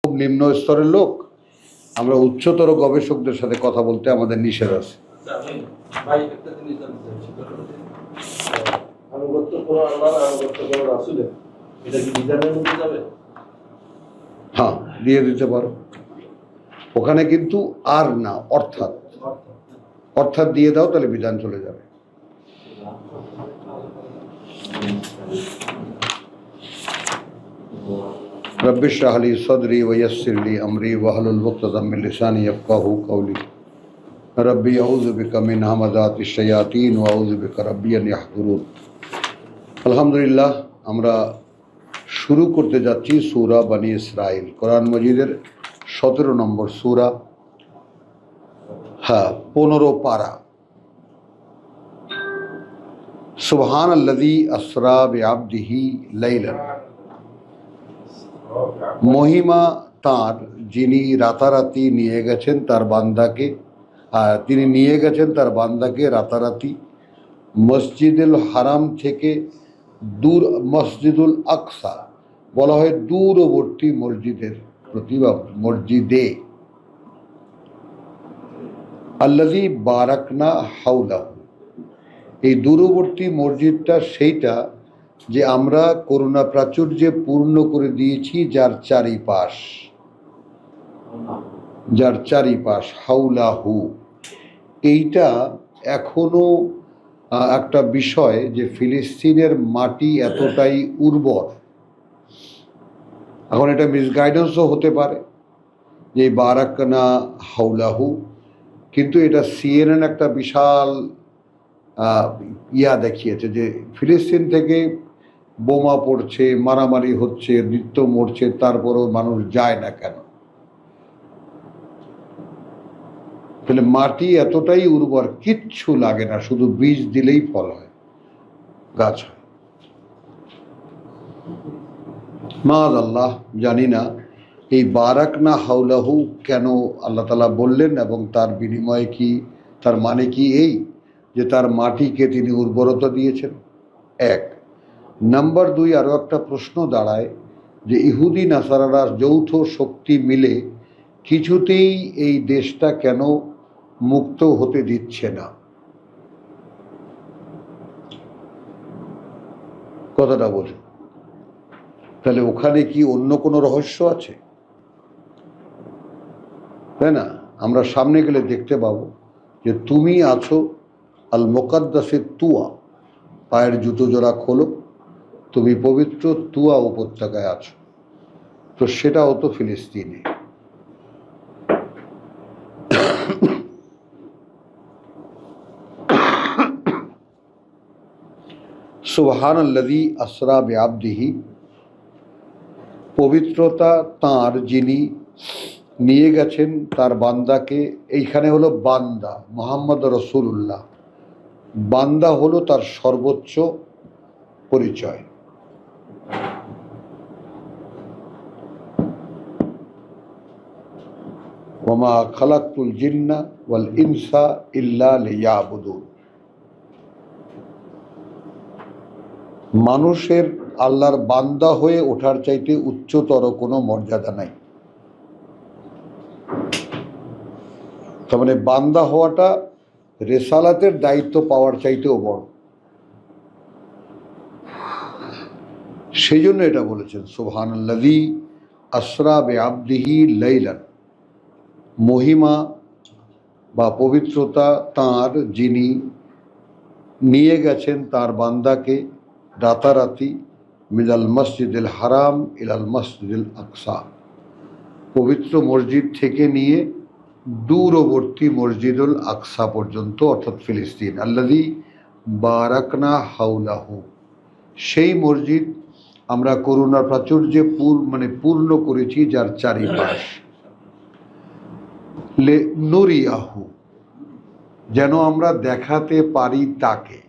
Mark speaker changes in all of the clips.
Speaker 1: খুব নিম্ন স্তরের লোক, আমরা উচ্চতর গবেষকদের সাথে কথা বলতে আমাদের নিষেধ আছে। হ্যাঁ, দিয়ে দিতে পারো। ওখানে কিন্তু আর না, অর্থাৎ অর্থাৎ দিয়ে দাও, তাহলে বিধান চলে যাবে। रब्बि इश्रह ली सदरी वयस्सिर ली अमरी वहलुल उक़दतम मिन लिसानी यफ़क़हू क़ौली रब्बी अऊज़ु बिका मिन हमाज़ाति शयातीन व अऊज़ु बिका रब्बी अन यहज़ुरून। আলহামদুলিল্লাহ, আমরা শুরু করতে যাচ্ছি সূরা বনী ইসরাইল, কোরআন মজিদের 17 নম্বর সূরা, 15 পারা। সুবহানাল্লাযী আসরা বিআবদিহি লাইলান, মহিমা তার যিনি রাতারাতি নিয়ে গেছেন তার বান্দাকে, তিনি নিয়ে গেছেন তার বান্দাকে রাতারাতি মসজিদুল হারাম থেকে দূর, মসজিদুল আকসা বলা হয় দূরবর্তী মসজিদের প্রতি বা মসজিদে, আল্লাযী বারাকনা হাওলাহু, এই দূরবর্তী মসজিদটা সেইটা যে আমরা করুণা প্রাচুর্যে পূর্ণ করে দিয়েছি যার চারিপাশ, হাউলাহু। এইটা এখনো একটা বিষয় যে ফিলিস্তিনের মাটি এতটাই উর্বর, এখন এটা মিসগাইডেন্সও হতে পারে যে বারাকনা হাউলাহু, কিন্তু এটা সিএনএন একটা বিশাল দেখিয়েছে যে ফিলিস্তিন থেকে বোমা পড়ছে, মারামারি হচ্ছে, নৃত্য মরছে, তারপরেও মানুষ যায় না কেন? তাহলে মাটি এতটাই উর্বর, কিচ্ছু লাগে না, শুধু বীজ দিলেই ফল হয়, গাছ হয়। মাআযাল্লাহ, জানি না এই বারাকনা হাওলাহু কেন আল্লাহ তাআলা বললেন এবং তার বিনিময়ে কি, তার মানে কি এই যে তার মাটিকে তিনি উর্বরতা দিয়েছেন? এক নাম্বার 2, আরও একটা প্রশ্ন দাঁড়ায় যে ইহুদি নাসারারা যৌথ শক্তি মিলে কিছুতেই এই দেশটা কেন মুক্ত হতে দিচ্ছে না? কথাটা বলি, তাহলে ওখানে কি অন্য কোনো রহস্য আছে? তাই না? আমরা সামনে গেলে দেখতে পাবো যে তুমি আছো আল মুকাদ্দাসে তুয়া, পায়ের জুতো জোড়া খোলো, তুমি পবিত্র তুয়া উপত্যকায় আছো, তো সেটাও তো ফিলিস্তিনে। সুবহানাল্লাযী আসরা বিআবদিহি, পবিত্রতা তার যিনি নিয়ে গেছেন তার বান্দাকে। এইখানে হলো বান্দা, মুহাম্মদ রাসূলুল্লাহ, বান্দা হলো তার সর্বোচ্চ পরিচয়। ওয়ামা খালাকতুল জিন্না ওয়াল ইনসা ইল্লা লিয়াবুদুন, মানুষের আল্লাহর বান্দা হয়ে ওঠার চাইতে উচ্চতর কোনো মর্যাদা নাই। তার মানে বান্দা হওয়াটা রেসালাতের দায়িত্ব পাওয়ার চাইতেও বড়। সেই জন্য এটা বলেছেন সুবহানাল্লাযী আসরা বিআবদিহি লাইলান, মহিমা বা পবিত্রতা তাঁর যিনি নিয়ে গেছেন তার বান্দাকে রাতারাতি মিনাল মসজিদুল হারাম ইলাল মসজিদুল আকসা, পবিত্র মসজিদ থেকে নিয়ে দূরবর্তী মসজিদুল আকসা পর্যন্ত, অর্থাৎ ফিলিস্তিন। আল্লাযী বারাকনা হাওলাহু, সেই মসজিদ আমরা করুণার প্রাচুর্যে পূর্ণ করেছি যার চারিপাশ। লে নুরিয়াহু, যেন আমরা দেখাতে পারি তাকে,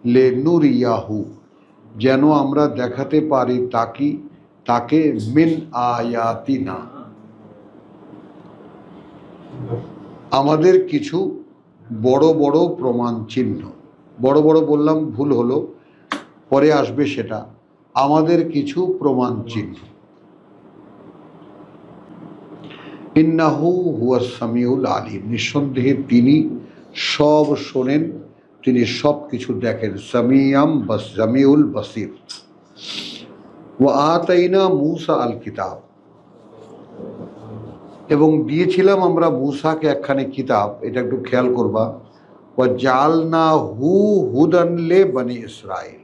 Speaker 1: লে নুরিয়াহু, যেন আমরা দেখাতে পারি তাকে মিন আয়াতিনা, আমাদের কিছু বড় বড় প্রমাণ চিহ্ন। বড় বড় বললাম ভুল হলো, পরে আসবে সেটা। আমাদের কিছু প্রমাণ চিহ্ন, ইন্নাহু হুয়াস সামিউল আলিম, নিঃসন্দেহে তিনি সব শোনেন, তিনি সব কিছু দেখেন। সামিউল বাসির। ওয়া আতাইনা মূসা আল কিতাব, এবং দিয়েছিলাম আমরা মূসাকে একখানি কিতাব। এটা একটু খেয়াল করবা। ওয়া জালনা হুদান লে বনি ইসরাইল,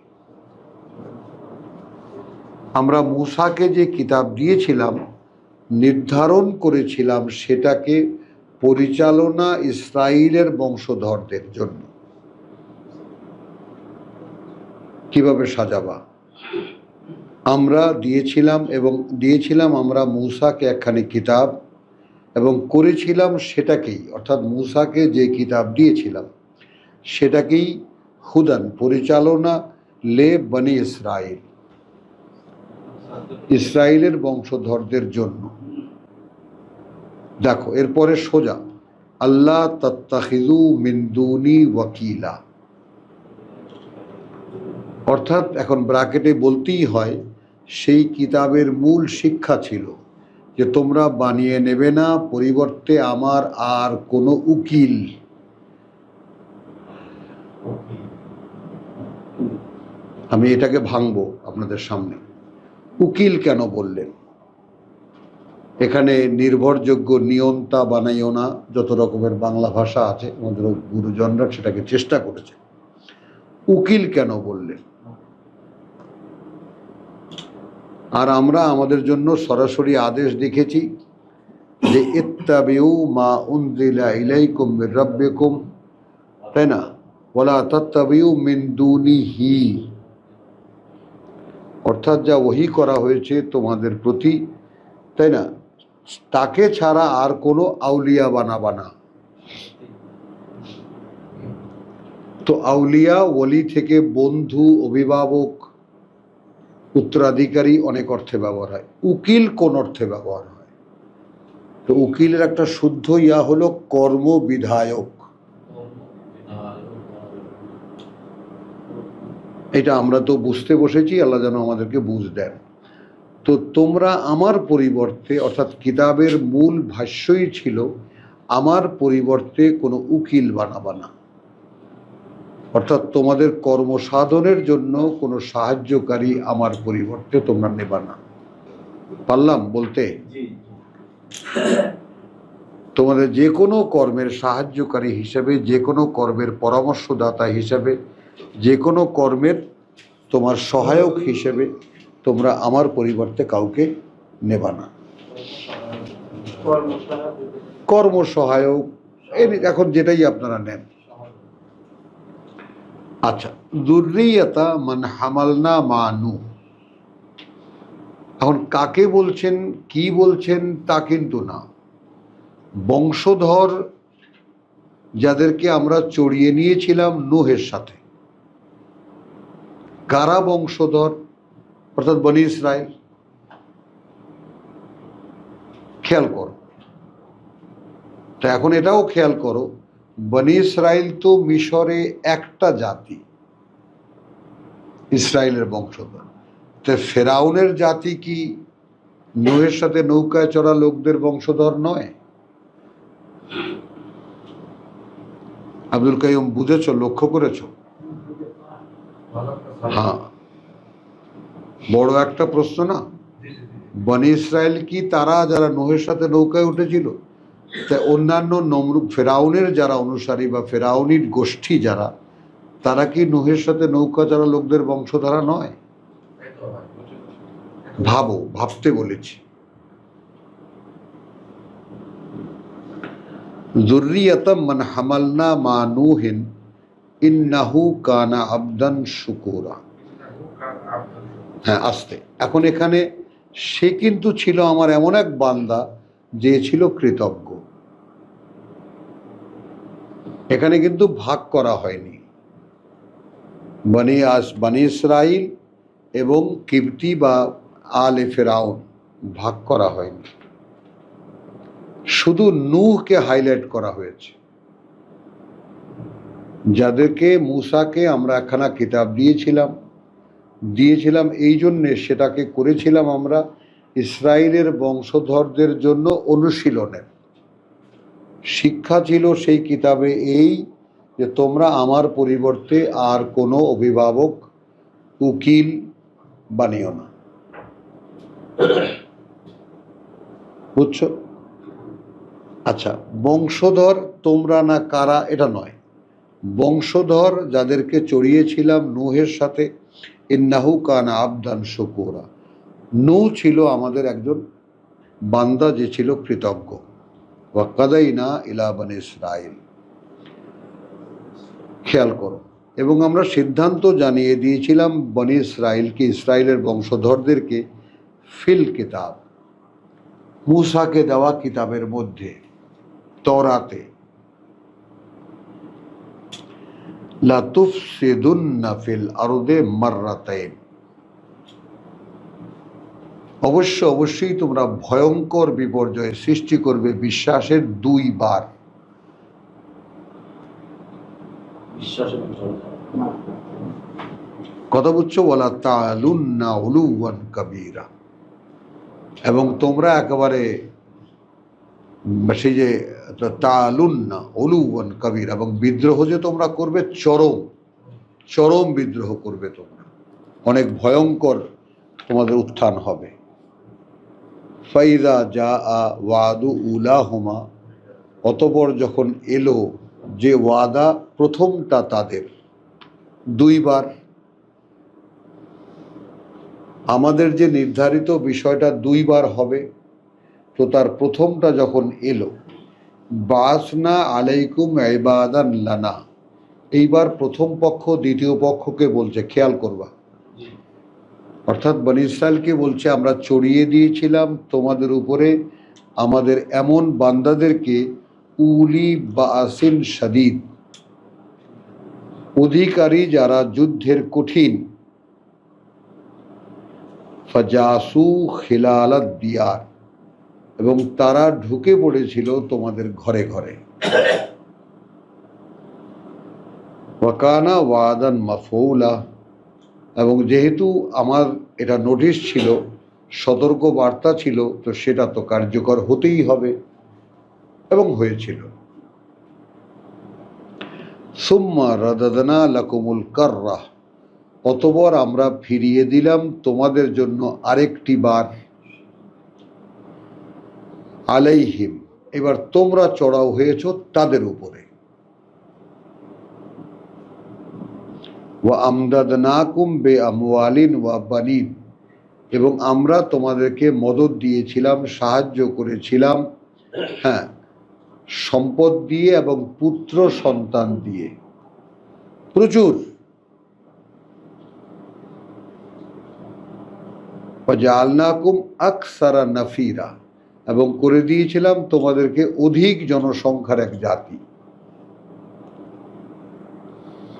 Speaker 1: আমরা মূসাকে যে কিতাব দিয়েছিলাম, নির্ধারণ করেছিলাম সেটাকে পরিচালনা ইসরাইলের বংশধরদের জন্য। কিভাবে সাজাবা, আমরা দিয়েছিলাম আমরা মূসাকে একখানি কিতাব, এবং করেছিলাম সেটাকেই, অর্থাৎ মূসাকে যে কিতাব দিয়েছিলাম সেটাকেই হুদান, পরিচালনা, লে বনি ইসরাইল, ইসরাইলের বংশধরদের জন্য। দেখো এরপরে সোজা, আল্লাহ তাত্তাখিযু মিন দুনি ওয়াকিলা, অর্থাৎ এখন ব্র্যাকেটে বলতেই হয় সেই কিতাবের মূল শিক্ষা ছিল যে তোমরা বানিয়ে নেবে না পরিবর্তে আমার আর কোনো উকিল। আমি এটাকে ভাঙবো আপনাদের সামনে। উকিল কেন বললেন? এখানে নির্ভরযোগ্য নিয়ন্তা বানাইও না, যত রকমের বাংলা ভাষা আছে আমাদের গুরুজনরা সেটাকে চেষ্টা করেছে। উকিল কেন বললেন? আর আমরা আমাদের জন্য সরাসরি আদেশ দেখেছি যে ইত্তাবিউ মা উনজিলা ইলাইকুম মির রাব্বিকুম, তাই না? ওয়ালা তাত্তাবিউ মিন দুনিহি, অর্থাৎ যা ওহী করা হয়েছে তোমাদের প্রতি, তাই না, তাকে ছাড়া আর কোনো আউলিয়া বানাবা না। তো আউলিয়া, ওলি থেকে বন্ধু, অভিভাবক, উত্তরাধিকারী অনেক অর্থে ব্যবহার হয়। উকিল কোন অর্থে ব্যবহার হয়? তো উকিলের একটা শুদ্ধ ইয়া হলো কর্মবিধায়ক। এটা আমরা তো বুঝতে বসেছি, আল্লাহ যেন আমাদেরকে বুঝ দেন। তো তোমরা আমার পরিবর্তে, অর্থাৎ কিতাবের মূল ভাষ্যই ছিল আমার পরিবর্তে কোনো উকিল বানাবা না, অর্থাৎ তোমাদের কর্মসাধনের জন্য কোনো সাহায্যকারী আমার পরিবর্তে তোমরা নেবা না। পারলাম বলতে? তোমাদের যে কোনো কর্মের সাহায্যকারী হিসেবে, যে কোনো কর্মের পরামর্শদাতা হিসেবে, যে কোনো কর্মের তোমার সহায়ক হিসেবে তোমরা আমার পরিবর্তে কাউকে নেবা না। কর্ম সহায়ক, এখন যেটাই আপনারা নেন। আচ্ছা, যুররিয়াতা মান হামালনা মা নূহ, এখন কাকে বলছেন, কি বলছেন তা কিন্তু না, বংশধর যাদেরকে আমরা চড়িয়ে নিয়েছিলাম নূহের সাথে। কারা বংশধর? অর্থাৎ বনি ইসরাইল। খেয়াল করো। তা এখন এটাও খেয়াল করো, বনি ইসরাইল তো মিশরে একটা জাতি, ইসরায়েলের বংশধর। তো ফেরাউনের জাতি কি নূহের সাথে নৌকায় চড়া লোকদের বংশধর নয়? আব্দুল কাইয়ুম বুঝেছ, লক্ষ্য করেছ? হ্যাঁ, বড় একটা প্রশ্ন না? বনি ইসরায়েল কি তারা যারা নূহের সাথে নৌকায় উঠেছিল, তা অন্যান্য ফেরাউনের যারা অনুসারী বা ফেরাউনির গোষ্ঠী যারা, তারা কি নূহের সাথে নৌকা যারা লোকদের বংশধারা নয়? ভাবো, ভাবতে বলেছি। যুররিয়াতাম মান হামালনা মা নূহিন ইন্নাহু কানা আবদান শুকুরা। হ্যাঁ, আস্তে। এখন এখানে সে কিন্তু ছিল আমার এমন এক বান্দা যে ছিল কৃতজ্ঞ। এখানে কিন্তু ভাগ করা হয়নি বনি ইসরাইল এবং কিবতি বা আলে ফেরাউন, ভাগ করা হয়নি, শুধু নূহকে হাইলাইট করা হয়েছে। যাদেরকে মূসাকে আমরা একখানা কিতাব দিয়েছিলাম এই জন্যে সেটাকে করেছিলাম আমরা ইসরায়েলের বংশধরদের জন্য অনুশীলনের। শিক্ষা ছিল সেই কিতাবে এই যে তোমরা আমার পরিবর্তে আর কোনো অভিভাবক উকিল বানিও না। বুঝছো? আচ্ছা, বংশধর তোমরা না কারা এটা নয়, বংশধর যাদেরকে চড়িয়েছিলাম নূহের সাথে, ইন্নাহু কানা আবদান শুকুরা, নূহ ছিল আমাদের একজন বান্দা যে ছিল কৃতজ্ঞ। ওয়া কাদাইনা ইলা বনি ইসরাইল, খেয়াল করো, এবং আমরা সিদ্ধান্ত জানিয়ে দিয়েছিলাম বনি ইসরাইলকে, ইসরায়েলের বংশধরদেরকে, ফিল কিতাব, মূসাকে দেওয়া কিতাবের মধ্যে, তওরাতে, লা তুফসিদুন্না ফিল আরদে মাররাতাইন, অবশ্যই তোমরা ভয়ঙ্কর বিপর্যয় সৃষ্টি করবে বিশ্বাসের 2 বার। কথা বুঝছো? ওয়ালা তালুন্না উলুওয়ান কাবীরা, এবং তোমরা একেবারে সেই যে তালুন্না উলুওয়ান কাবীরা, এবং বিদ্রোহ যে তোমরা করবে, চরম বিদ্রোহ করবে তোমরা, অনেক ভয়ঙ্কর তোমাদের উত্থান হবে। ফাইদা জা আ ওয়াদু উলাহুমা, অতঃপর যখন এলো যে ওয়াদা প্রথমটা তাদের, 2 বার, আমাদের যে নির্ধারিত বিষয়টা 2 বার হবে, তো তার প্রথমটা যখন এলো, বাসনা আলাইকুম ইবাদান লানা, এইবার প্রথম পক্ষ দ্বিতীয় পক্ষকে বলছে, খেয়াল করবা, অর্থাৎ বনী ইসরায়েলকে বলছে আমরা চড়িয়ে দিয়েছিলাম তোমাদের উপরে আমাদের এমন বান্দাদেরকে, উলি বাসিন শাদীদ, অধিকারী যারা যুদ্ধের কঠিন, ফাজাসু খিলালাদ দিয়ার, এবং তারা ঢুকে পড়েছিল তোমাদের ঘরে ঘরে, ওয়াকানা ওয়াদান মাফউলা, এবং যেহেতু আমার এটা নোটিশ ছিল, সতর্ক বার্তা ছিল, তো সেটা তো কার্যকর হতেই হবে, এবং হয়েছিল। সুম্মা রাদাদনা লাকুমুল কাররাহ, অতঃপর আমরা ফিরিয়ে দিলাম তোমাদের জন্য আরেকটি বার, আলাইহিম, এবার তোমরা চড়াও হয়েছ তাদের উপরে, ওয়া আমদাদনাকুম বে আমওয়ালিন ওয়া বানিন, এবং আমরা তোমাদেরকে মদদ দিয়েছিলাম, সাহায্য করেছিলাম, হ্যাঁ, সম্পদ দিয়ে এবং পুত্র সন্তান দিয়ে, প্রচুর। ওয়াজআলনাকুম আকসারা নাফিরা, এবং করে দিয়েছিলাম তোমাদেরকে অধিক জনসংখ্যার এক জাতি।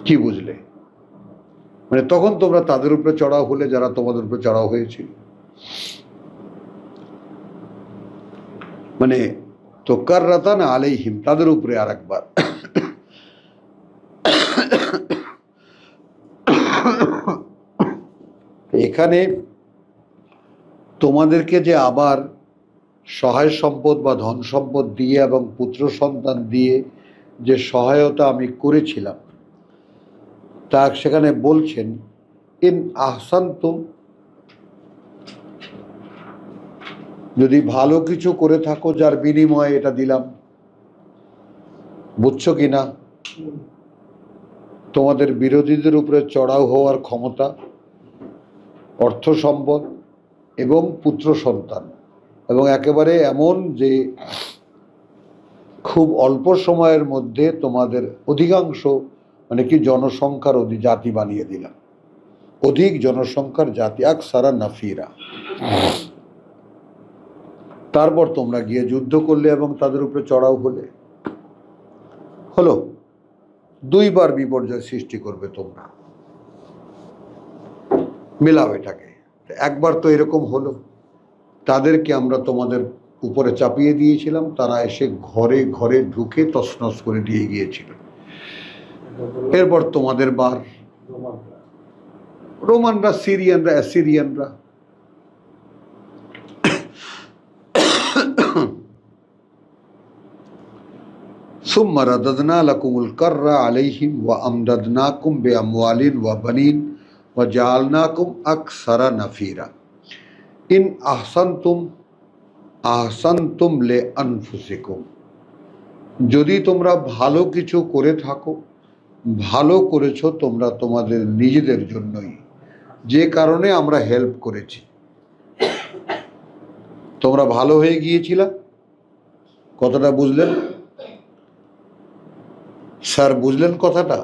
Speaker 1: কি বুঝলে? মানে তখন তোমরা তাদের উপরে চড়াও হলে যারা তোমাদের উপরে চড়াও হয়েছিল, মানে তো কাররাতান আলাইহিম, তাদের উপরে আর একবার। এখানে তোমাদেরকে যে আবার সহায় সম্পদ বা ধন সম্পদ দিয়ে এবং পুত্র সন্তান দিয়ে যে সহায়তা আমি করেছিলাম, তা সেখানে বলছেন ইন আহসানতুম, যদি ভালো কিছু করে থাকো যার বিনিময়ে এটা দিলাম, বুঝছো কিনা? তোমাদের বিরোধীদের উপরে চড়াও হওয়ার ক্ষমতা, অর্থ সম্পদ এবং পুত্র সন্তান, এবং একেবারে এমন যে খুব অল্প সময়ের মধ্যে তোমাদের অধিকাংশ, মানে কি জনসংখ্যার জাতি বানিয়ে দিলাম, অধিক জনসংখ্যার জাতি, আকসারা নাফিরা। তারপর তোমরা গিয়ে যুদ্ধ করলে এবং তাদের উপরে চড়াও হলো, 2 বার বিপর্যয় সৃষ্টি করবে তোমরা, মেলাও এটাকে। একবার তো এরকম হলো, তাদেরকে আমরা তোমাদের উপরে চাপিয়ে দিয়েছিলাম, তারা এসে ঘরে ঘরে ঢুকে তছনছ করে দিয়ে গিয়েছিল। এরপর তোমাদের বার, রোমানরা, সিরিয়ানরা, অ্যাসিরিয়ানরা, সুম্মা রাদাদনা লাকুমুল কাররা আলাইহিম ওয়া আমদাদনাকুম বিআমওয়ালিন ওয়া বানিন ওয়া জাআলনাকুম আকসারা নাফিরা ইন আহসানতুম আহসানতুম লে আনফুসিকুম। যদি তোমরা ভালো কিছু করে থাকো, ভালো করেছো তোমরা তোমাদের নিজেদের জন্যই, যে কারণে আমরা হেল্প করেছি। তোমরা ভালো হয়ে গিয়েছিলা, কথাটা বুঝলেন স্যার? বুঝলেন কথাটা?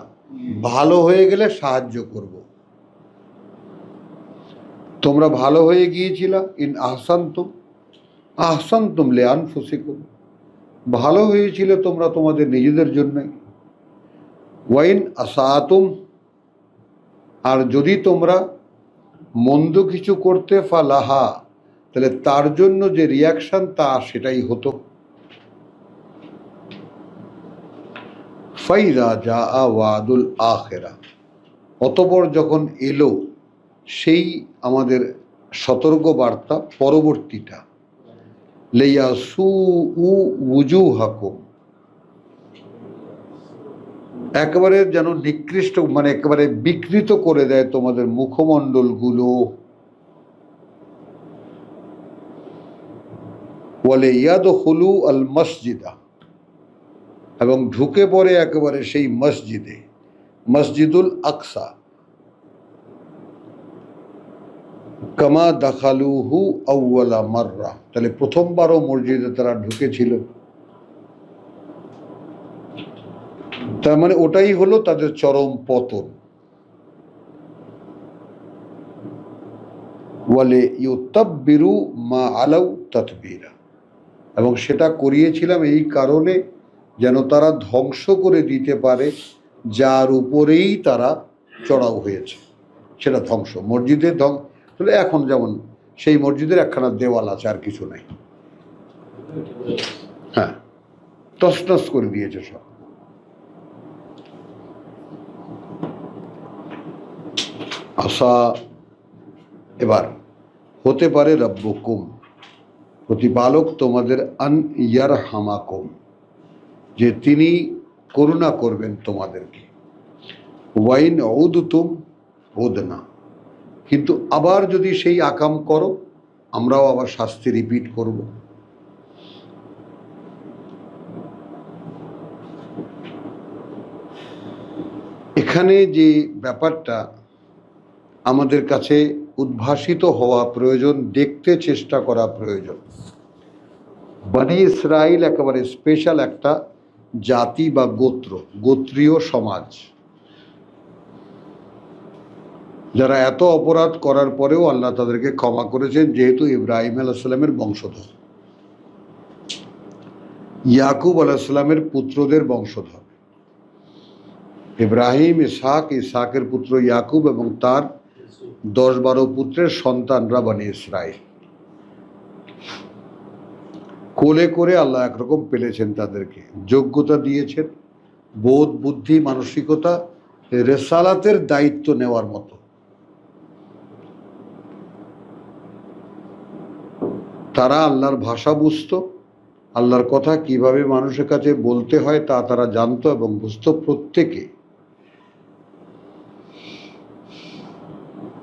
Speaker 1: ভালো হয়ে গেলে সাহায্য করব। তোমরা ভালো হয়ে গিয়েছিলা, ইন আহসানতুম আহসানতুম লে আনফুসিকুম, ভালো হয়েছিল তোমরা তোমাদের নিজেদের জন্যই। ওয়াইন আসাতুম, আর যদি তোমরা মন্দ কিছু করতে ফালাহা, তাহলে তার জন্য যে রিয়াকশন তা সেটাই হতো। ফাইদা জা ওয়াদুল আখিরা, অতঃপর যখন এলো সেই আমাদের সতর্ক বার্তা পরবর্তীটা, লেয়া সু উ উজুহাকুম, একেবারে যেন নিকৃষ্ট, মানে একেবারে বিকৃত করে দেয় তোমাদের মুখমণ্ডলগুলো। ওয়ালে ইয়াদখুলু আল মসজিদা, এবং ঢুকে পড়ে একেবারে সেই মসজিদে, মসজিদুল আকসা, কামা দাখালুহু আউয়ালা মাররা, তাহলে প্রথমবারও মসজিদে তারা ঢুকেছিল। তার মানে ওটাই হলো তাদের চরম পতন। ওয়ালে ইউতাব্বিরু মা আলাউ তাতবীরা, এবং সেটা করিয়েছিলাম এই কারণে যেন তারা ধ্বংস করে দিতে পারে যার উপরেই তারা চড়াও হয়েছে, সেটা ধ্বংস। মসজিদের তাহলে এখন যেমন সেই মসজিদের একখানা দেওয়াল আছে, আর কিছু নাই, হ্যাঁ, তছনছ করে দিয়েছে সব। আশা, এবার হতে পারে রব্বুকুম, প্রতিপালক তোমাদের, আন ইয়ারহামাকুম, যে তিনি করুণা করবেন তোমাদেরকে। ওয়াইন উদতুম উদনা, কিন্তু আবার যদি সেই আকাম করো আমরাও আবার শাস্তি রিপিট করব। এখানে যে ব্যাপারটা আমাদের কাছে উদ্ভাসিত হওয়া প্রয়োজন, দেখতে চেষ্টা করা প্রয়োজন। বনি ইসরাইল একেবারে স্পেশাল একটা জাতি বা গোত্র, গোত্রীয় সমাজ, যারা এত অপরাধ করার পরেও আল্লাহ তাদেরকে ক্ষমা করেছেন, যেহেতু ইব্রাহিম আলাইহিস সালামের বংশধর, ইয়াকুব আলাইহিস সালামের পুত্রদের বংশধর। ইব্রাহিম, ইসহাক, ইসহাকের পুত্র ইয়াকুব এবং তার 10-12 পুত্রের সন্তানরা বনি ইসরাইল। কোলে করে আল্লাহ একরকম পেলেছেন তাদেরকে, যোগ্যতা দিয়েছেন, বোধ, বুদ্ধি, মানসিকতা, রেসালাতের দায়িত্ব নেওয়ার মতো। তারা আল্লাহর ভাষা বুঝতো, আল্লাহর কথা কিভাবে মানুষের কাছে বলতে হয় তা তারা জানতো এবং বুঝতো প্রত্যেকে,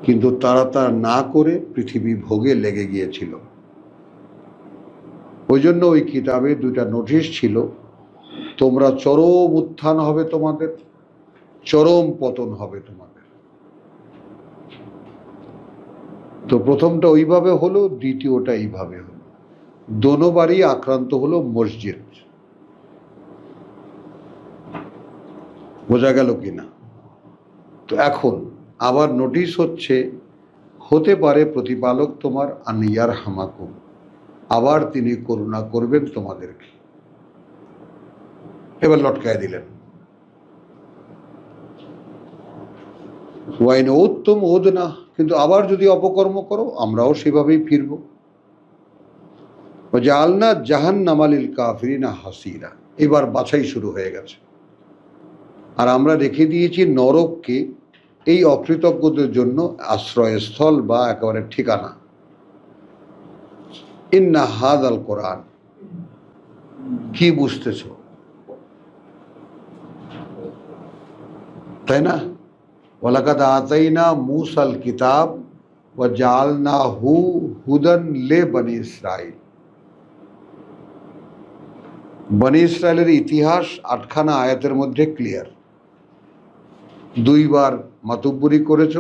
Speaker 1: কিন্তু তারা তা না করে পৃথিবী ভোগে লেগে গিয়েছিল। ওই জন্য ওই কিতাবে 2টা নোটিশ ছিল, তোমরা চরম উত্থান হবে তোমাদের, চরম পতন হবে তোমাদের। তো প্রথমটা ওইভাবে হলো, দ্বিতীয়টা এইভাবে হলো, দোনোবারই আক্রান্ত হলো মসজিদ। বোঝা গেল কিনা? তো এখন আবার নোটিশ হচ্ছে, হতে পারে প্রতিপালক তোমার আন ইয়ারহামাকুম, আবার তিনি করুণা করবেন তোমাদেরকে। এবার লটকায় দিলেন, ওয়াইন উত্তম ওদনা, কিন্তু আবার যদি অপকর্ম করো আমরাও সেভাবেই ফিরব। জাআলনা জাহান্নামা লিল কাফিরিনা হাসিরা, এবার বাছাই শুরু হয়ে গেছে। আর আমরা রেখে দিয়েছি নরককে এই অকৃতজ্ঞদের জন্য আশ্রয়স্থল বা একেবারে ঠিকানা। ইন্না হাযাল কোরআন, কি বুঝতেছ? তাই না? ওয়ালাকাদ আতাইনা মূসাল কিতাব ওয়া জাআলনাহু হুদান লে বনি ইসরাইল। বনি ইসরায়েলের ইতিহাস 8খানা আয়াতের মধ্যে ক্লিয়ার। 2বার মাতুব্বরি করেছ,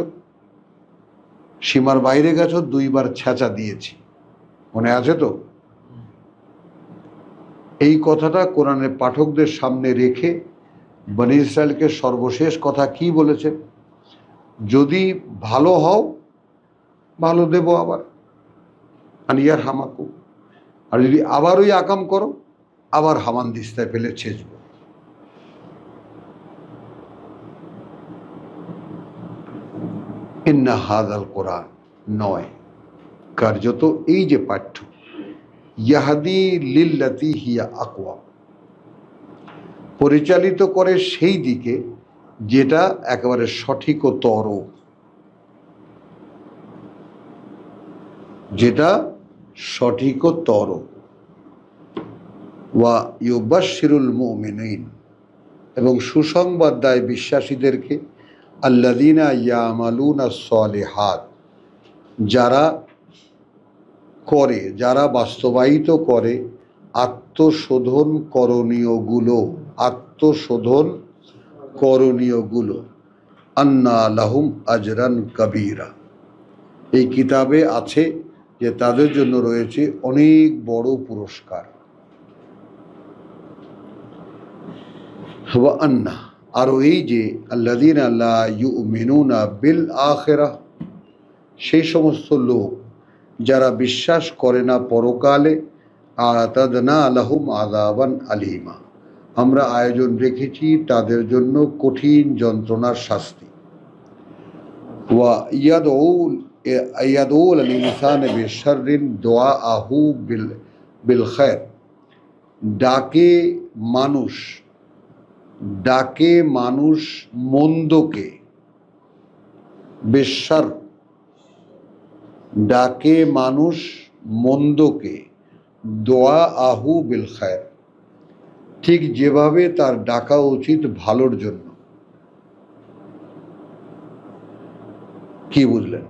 Speaker 1: সীমার বাইরে গেছো, 2বার ছ্যাঁচা দিয়েছি, মনে আছে তো? এই কথাটা কোরআনের পাঠকদের সামনে রেখে বনি ইসরায়েলকে সর্বশেষ কথা কি বলেছে? যদি ভালো হও ভালো দেব আবার, আনিয়ার হামাকু, আর যদি আবার ওই আকাম করো আবার হামান দিস্তায় ফেলে ছেঁচব। ইন্না হাযাল কোরআন 9, কার্যত এই যে পাঠ্য, ইয়াহাদি লিল্লাতি হিয়া আকওয়াম, পরিচালিত করে সেই দিকে যেটা একেবারে সঠিকতর, যেটা সঠিকতর। ওয়া ইউবাশশিরুল মুমিনিন, এবং সুসংবাদ দেয় বিশ্বাসীদেরকে, আল্লাযীনা ইয়ামালুনাস সালিহাত, যারা করে, যারা বাস্তবায়িত করে আত্মশোধন করণীয়গুলো, আন্না লাহুম আজরান কাবীরা, এই কিতাবে আছে যে তাদের জন্য রয়েছে অনেক বড় পুরস্কার। ওয়া আন্না, আরও এই যে আল্লাযীনা লা ইউমিনুনা বিল আখিরাহ, সেই সমস্ত লোক যারা বিশ্বাস করে না পরকালে, আতাদনা লাহুম আযাবান আলীমা, আমরা আয়োজন রেখেছি তাদের জন্য কঠিন যন্ত্রণার শাস্তি। ওয়া ইয়াদউল ইনসান বিশাররিন দুআআহু বিল খায়র, ডাকে মানুষ মন্দকে, বেশার, ডাকে মানুষ মন্দকে, দুআআহু বিল খায়র, ঠিক যেভাবে তার ডাকা উচিত ভালোর জন্য। কি বুঝলেন?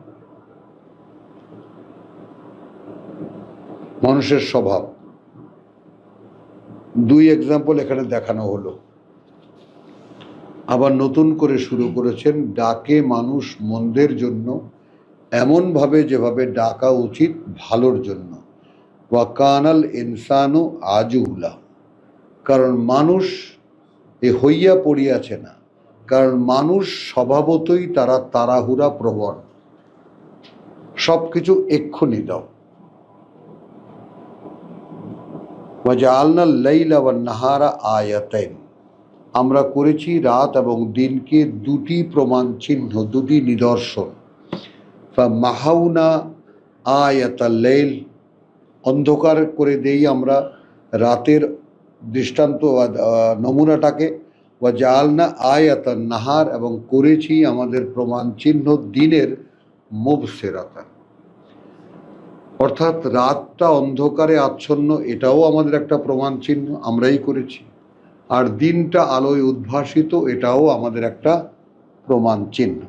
Speaker 1: মানুষের স্বভাব 2 এক্সাম্পল এখানে দেখানো হলো। আবার নতুন করে শুরু করেছেন, ডাকে মানুষ মন্দের জন্য এমনভাবে যেভাবে ডাকা উচিত ভালোর জন্য। ওয়া কানাল ইনসানু আজুলা, কারণ মানুষ হইয়া পড়িয়াছে না, কারণ মানুষ স্বভাবতই তারা তাড়াহুড়া প্রবণ, সব কিছু এক্ষুনি দাও। ওয়া জাআলনাল লাইলা ওয়ান নাহারা আয়াতাইন, আমরা করেছি রাত এবং দিনকে 2টি প্রমাণ চিহ্ন, 2টি নিদর্শন। ফামাহাউনা আয়াতাল লাইল, অন্ধকার করে দেই আমরা রাতের দৃষ্টান্ত নমুনাটাকে। ওয়া জাআলনা আয়াতান নাহার, এবং করেছি আমাদের প্রমাণ চিহ্ন দিনের মুবসিরাতান, অর্থাৎ রাতটা অন্ধকারে আচ্ছন্ন, এটাও আমাদের একটা প্রমাণ চিহ্ন, আমরাই করেছি। আর দিনটা আলোয় উদ্ভাসিত, এটাও আমাদের একটা প্রমাণ চিহ্ন।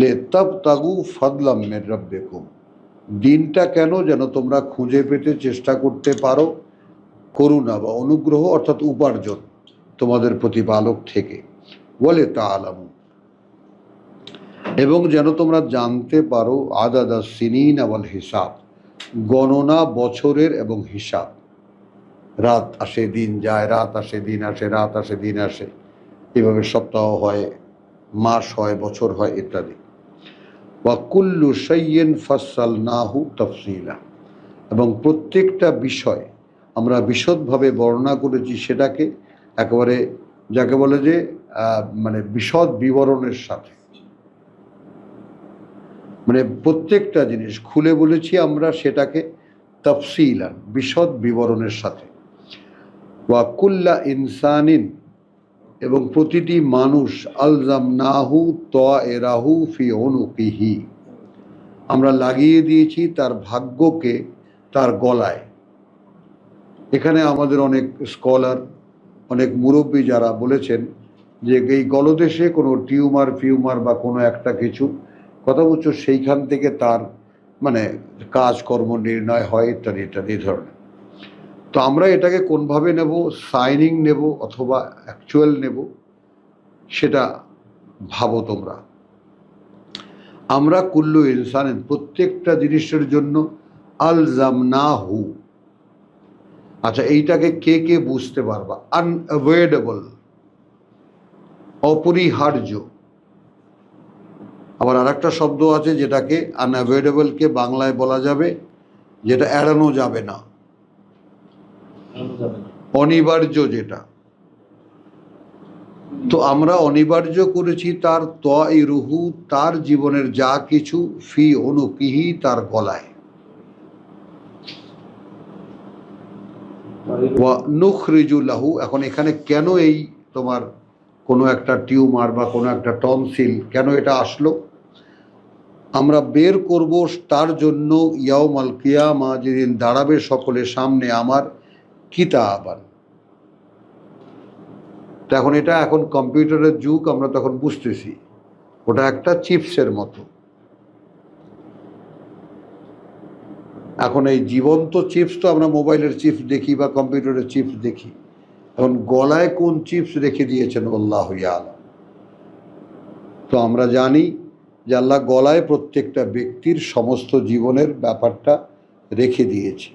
Speaker 1: লিতাবতাগু ফাদলাম মির রাব্বিকুম, দিনটা কেন? যেন তোমরা খুঁজে পেতে চেষ্টা করতে পারো করুণা বা অনুগ্রহ, অর্থাৎ উপার্জন তোমাদের প্রতিপালক থেকে। ওয়ালে তাআলামু, এবং যেন তোমরা জানতে পারো আদাদা সিনিন ওয়াল হিসাব, গণনা বছরের এবং হিসাব। রাত আসে দিন যায়, রাত আসে দিন আসে, রাত আসে দিন আসে, এভাবে সপ্তাহ হয়, মাস হয়, বছর হয়, ইত্যাদি। ওয়া কুল্লু শাইইন ফাসসালনাহু তাফসীলা, এবং প্রত্যেকটা বিষয় আমরা বিশদভাবে বর্ণনা করেছি, সেটাকে একেবারে যাকে বলে যে মানে বিশদ বিবরণের সাথে, মানে প্রত্যেকটা জিনিস খুলে বলেছি আমরা সেটাকে তাফসীলান, বিশদ বিবরণের সাথে। ওয়া কুল্লা ইনসানিন, এবং প্রতিটি মানুষ আলজামনাহু তায়রাহু ফি উনুকিহি, আমরা লাগিয়ে দিয়েছি তার ভাগ্যকে তার গলায়। এখানে আমাদের অনেক স্কলার, অনেক মুরব্বী যারা বলেছেন যে এই গলদেশে কোনো টিউমার বা কোনো একটা কিছু, কথা বলছো, সেইখান থেকে তার মানে কাজকর্ম নির্ণয় হয় ইত্যাদি ইত্যাদি ধরনের। তো আমরা এটাকে কোনভাবে নেব, সাইনিং নেব অথবা অ্যাকচুয়াল নেব, সেটা ভাবো তোমরা। আমরা কুল্লু ইনসানের প্রত্যেকটা জিনিসের জন্য আলজামনাহু। আচ্ছা, এইটাকে কে কে বুঝতে পারবা? আনঅ্যাভয়েডেবল, অপরিহার্য। আবার আর একটা শব্দ আছে যেটাকে আনঅ্যাভয়েডেবলকে বাংলায় বলা যাবে, যেটা এড়ানো যাবে না, অনিবার্য যেটা। তো আমরা অনিবার্য করেছি তার তয়রুহু, তার জীবনের যা কিছু, ফি অনুকিহি, তার গলায়, ওয়া নুখরিজু লাহু। এখন এখানে কেন এই তোমার কোনো একটা টিউমার বা কোনো একটা টনসিল কেন এটা আসলো? আমরা বের করব তার জন্য ইয়াউমাল কিয়ামা, যেদিন দাঁড়াবে সকলের সামনে আমার, কিতাবান। তো এখন কম্পিউটারের যুগ, আমরা তখন বুঝতেছি ওটা একটা চিপসের মতো। এখন এই জীবন্ত চিপস তো আমরা মোবাইলের চিপস দেখি বা কম্পিউটারের চিপস দেখি, এখন গলায় কোন চিপস রেখে দিয়েছেন আল্লাহু ইয়ালাম। তো আমরা জানি যে আল্লাহ গলায় প্রত্যেকটা ব্যক্তির সমস্ত জীবনের ব্যাপারটা রেখে দিয়েছে।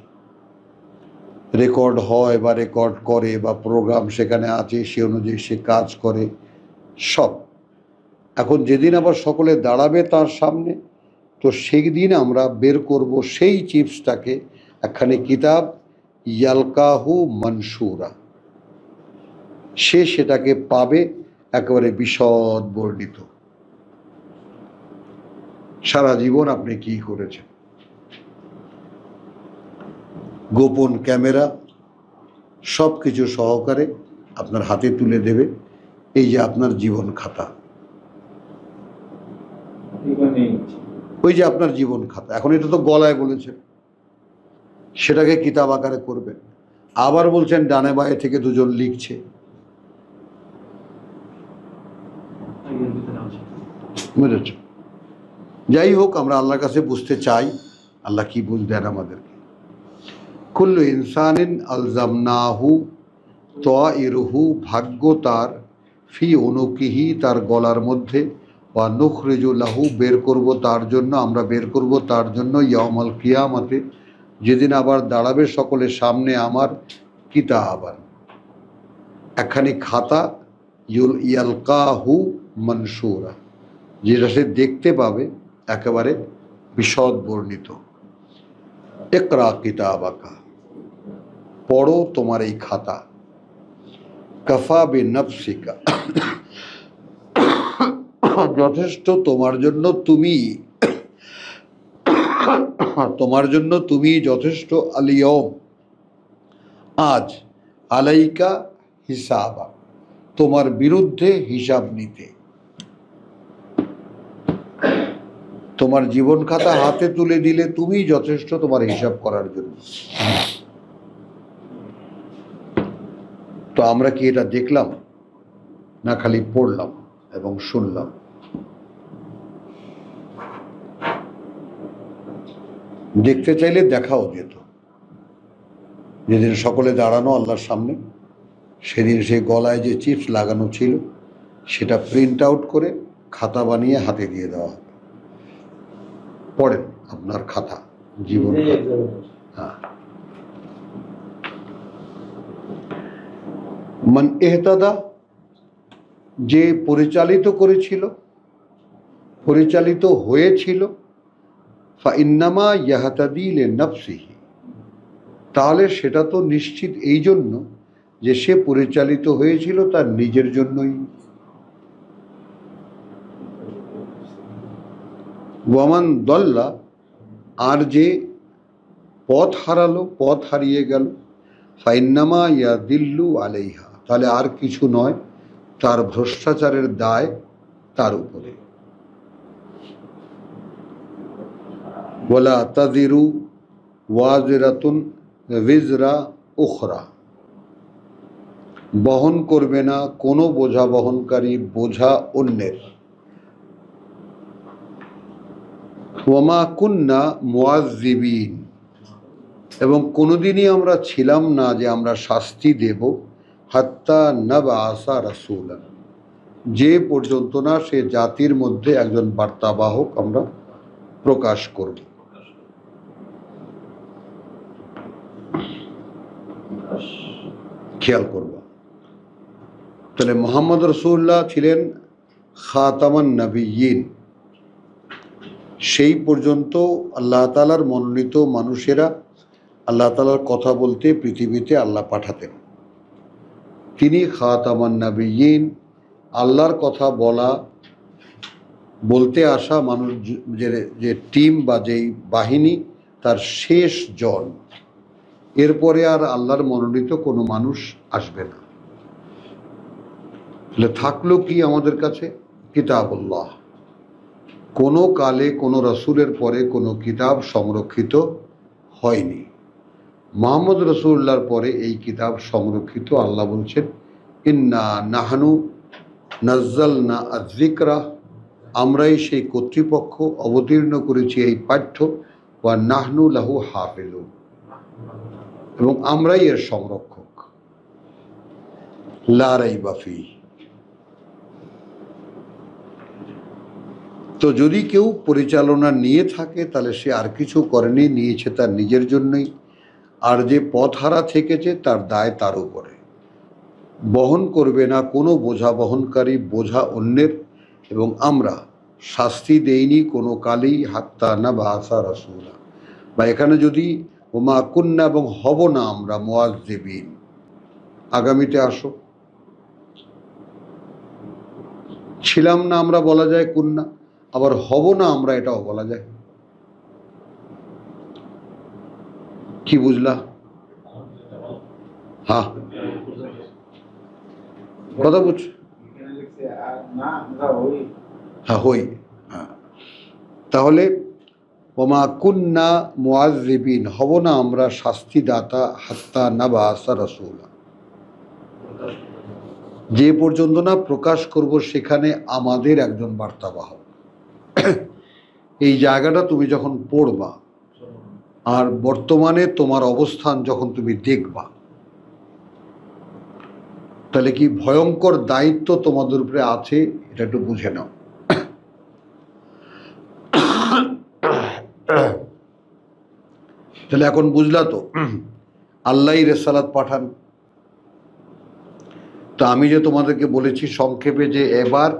Speaker 1: রেকর্ড হয় বা রেকর্ড করে বা প্রোগ্রাম সেখানে আছে, সে অনুযায়ী সে কাজ করে সব। এখন যেদিন আবার সকলে দাঁড়াবে তার সামনে, তো সেই দিন আমরা বের করব সেই চিপসটাকে, একখানি কিতাব, ইয়ালকাহু মনসুরা, সে সেটাকে পাবে একেবারে বিশদ বর্ণিত। সারা জীবন আপনি কি করেছেন, গোপন ক্যামেরা সব কিছু সহকারে আপনার হাতে তুলে দেবে। এই যে আপনার জীবন খাতা, ওই যে আপনার জীবন খাতা, এখন এটা তো গলায় বলেছেন, সেটাকে কিতাব আকারে করবেন। আবার বলছেন ডানে বায়ে থেকে দুজন লিখছে। বুঝেছ? যাই হোক, আমরা আল্লাহর কাছে বুঝতে চাই আল্লাহ কি বুঝ দেন আমাদেরকে। কুল্লু ইনসানিন আলজামনাহু তায়রুহু, ভাগ্য তার, ফি উনুকিহি, তার গলার মধ্যে, ওয়া নুখরিজু লাহু, বের করব তার জন্য, আমরা বের করব তার জন্য, ইয়াউমাল কিয়ামাতে, যেদিন আবার দাঁড়াবে সকলের সামনে আমার, কিতাবান, একখানি খাতা, ইয়ালকাহু মনসুরা, যেটা সে দেখতে পাবে একেবারে বিশদ বর্ণিত। ইকরা কিতাবাকা, পড়ো তোমার এই খাতা, কাফা বিনফসিকা, যথেষ্ট তোমার জন্য, তুমি যথেষ্ট, আলিয়ম, আজ, আলাইকা হিসাবা, তোমার বিরুদ্ধে হিসাব নিতে। তোমার জীবন খাতা হাতে তুলে দিলে তুমি যথেষ্ট তোমার হিসাব করার জন্য। তো আমরা কি এটা দেখলাম না খালি পড়লাম এবং শুনলাম? দেখতে চাইলে দেখাও যেত। যেদিন সকলে দাঁড়ানো আল্লাহর সামনে, সেদিন সেই গলায় যে চিপস লাগানো ছিল সেটা প্রিন্ট আউট করে খাতা বানিয়ে হাতে দিয়ে দেওয়া হবে। পড়েন আপনার খাতা, জীবন খাতা। হ্যাঁ, মান ইহতাদা, যে পরিচালিত করেছিল, পরিচালিত হয়েছিল, ফাইন্নামা ইয়াহতাদি লিনাফসিহি, তাহলে সেটা তো নিশ্চিত এই জন্য যে সে পরিচালিত হয়েছিল তার নিজের জন্যই। ওয়ামান দল্লা, আর যে পথ হারালো, পথ হারিয়ে গেল, ফাইন্নামা ইয়াদিল্লু আলাইহা, তাহলে আর কিছু নয়, তার ভ্রষ্টাচারের দায় তার উপরে। ওয়ালা তাযিরু ওয়াজিরাতুন উজরা উখরা, বহন করবে না কোনো বোঝা বহনকারী বোঝা অন্যের। ওয়ামা কুন্না মুআযযিবিন, এবং কোনোদিনই আমরা ছিলাম না যে আমরা শাস্তি দেব, হাত্তা নাবআসা রাসূলা, যে পর্যন্ত না সে জাতির মধ্যে একজন বার্তাবাহক আমরা প্রকাশ করব। খেয়াল করব। তাহলে মুহাম্মদ রাসূলুল্লাহ ছিলেন খাতামান নবিয়্যিন। সেই পর্যন্ত আল্লাহ তাআলার মনোনীত মানুষেরা আল্লাহ তাআলার কথা বলতে পৃথিবীতে আল্লাহ পাঠাতেন। তিনি খাতামান নবিয়্যিন, আল্লাহর কথা বলতে আসা মানুষ যে টিম বা যেই বাহিনী, তার শেষ জন। এরপরে আর আল্লাহর মনোনীত কোনো মানুষ আসবে না। তাহলে থাকলো কি আমাদের কাছে? কিতাবুল্লাহ। কোনো কালে কোনো রাসূলের পরে কোনো কিতাব সংরক্ষিত হয়নি। মুহাম্মদ রাসূলুল্লাহর পরে এই কিতাব সংরক্ষিত। আল্লাহ বলছেন, ইন্না নাহনু নাজ্জালনা আয-যিকরা, আমরাই সেই কর্তৃপক্ষ অবতীর্ণ করেছি এই পাঠ্য, ওয়া নাহনু লাহু হাফিজুন, এবং আমরাই এর সংরক্ষক। লা রাইবা ফীহি। তো যদি কেউ পরিচালনা নিয়ে থাকে তাহলে সে আর কিছু করেনি, নিয়েছে তার নিজের জন্যই। আর যে পথহারা থেকেছে তার দায় তার উপরে। বহন করবে না কোনো বোঝা বহনকারী বোঝা অন্যের, এবং আমরা শাস্তি দেইনি কোনো কালেই হাত্তা নাবআসা রাসূলা, বা এখানে যদি ওমা কুন্না এবং হব না আমরা মুআযযিবিন, আগামীতে আসো। ছিলাম না আমরা বলা যায় কুন্না, আবার হব না আমরা এটাও বলা যায়। কি বুঝলা? হ্যাঁ, কথা বুঝছো? হ্যাঁ, হই। হ্যাঁ, তাহলে ওমা কুন্না মুআযযিবিন, হব না আমরা শাস্তিদাতা, হাত্তা নাবআসা রাসূলা, যে পর্যন্ত না প্রকাশ করব সেখানে আমাদের একজন বার্তাবাহক। এই জায়গাটা তুমি যখন পড়বা আর বর্তমানে তোমার অবস্থান যখন তুমি দেখবা, তাহলে কি ভয়ঙ্কর দায়িত্ব তোমাদের উপরে আছে, এটা একটু বুঝে নাও। তাহলে এখন বুঝলা তো আল্লাহই রিসালাত পাঠান। তো আমি যে তোমাদেরকে বলেছি সংক্ষেপে যে এবার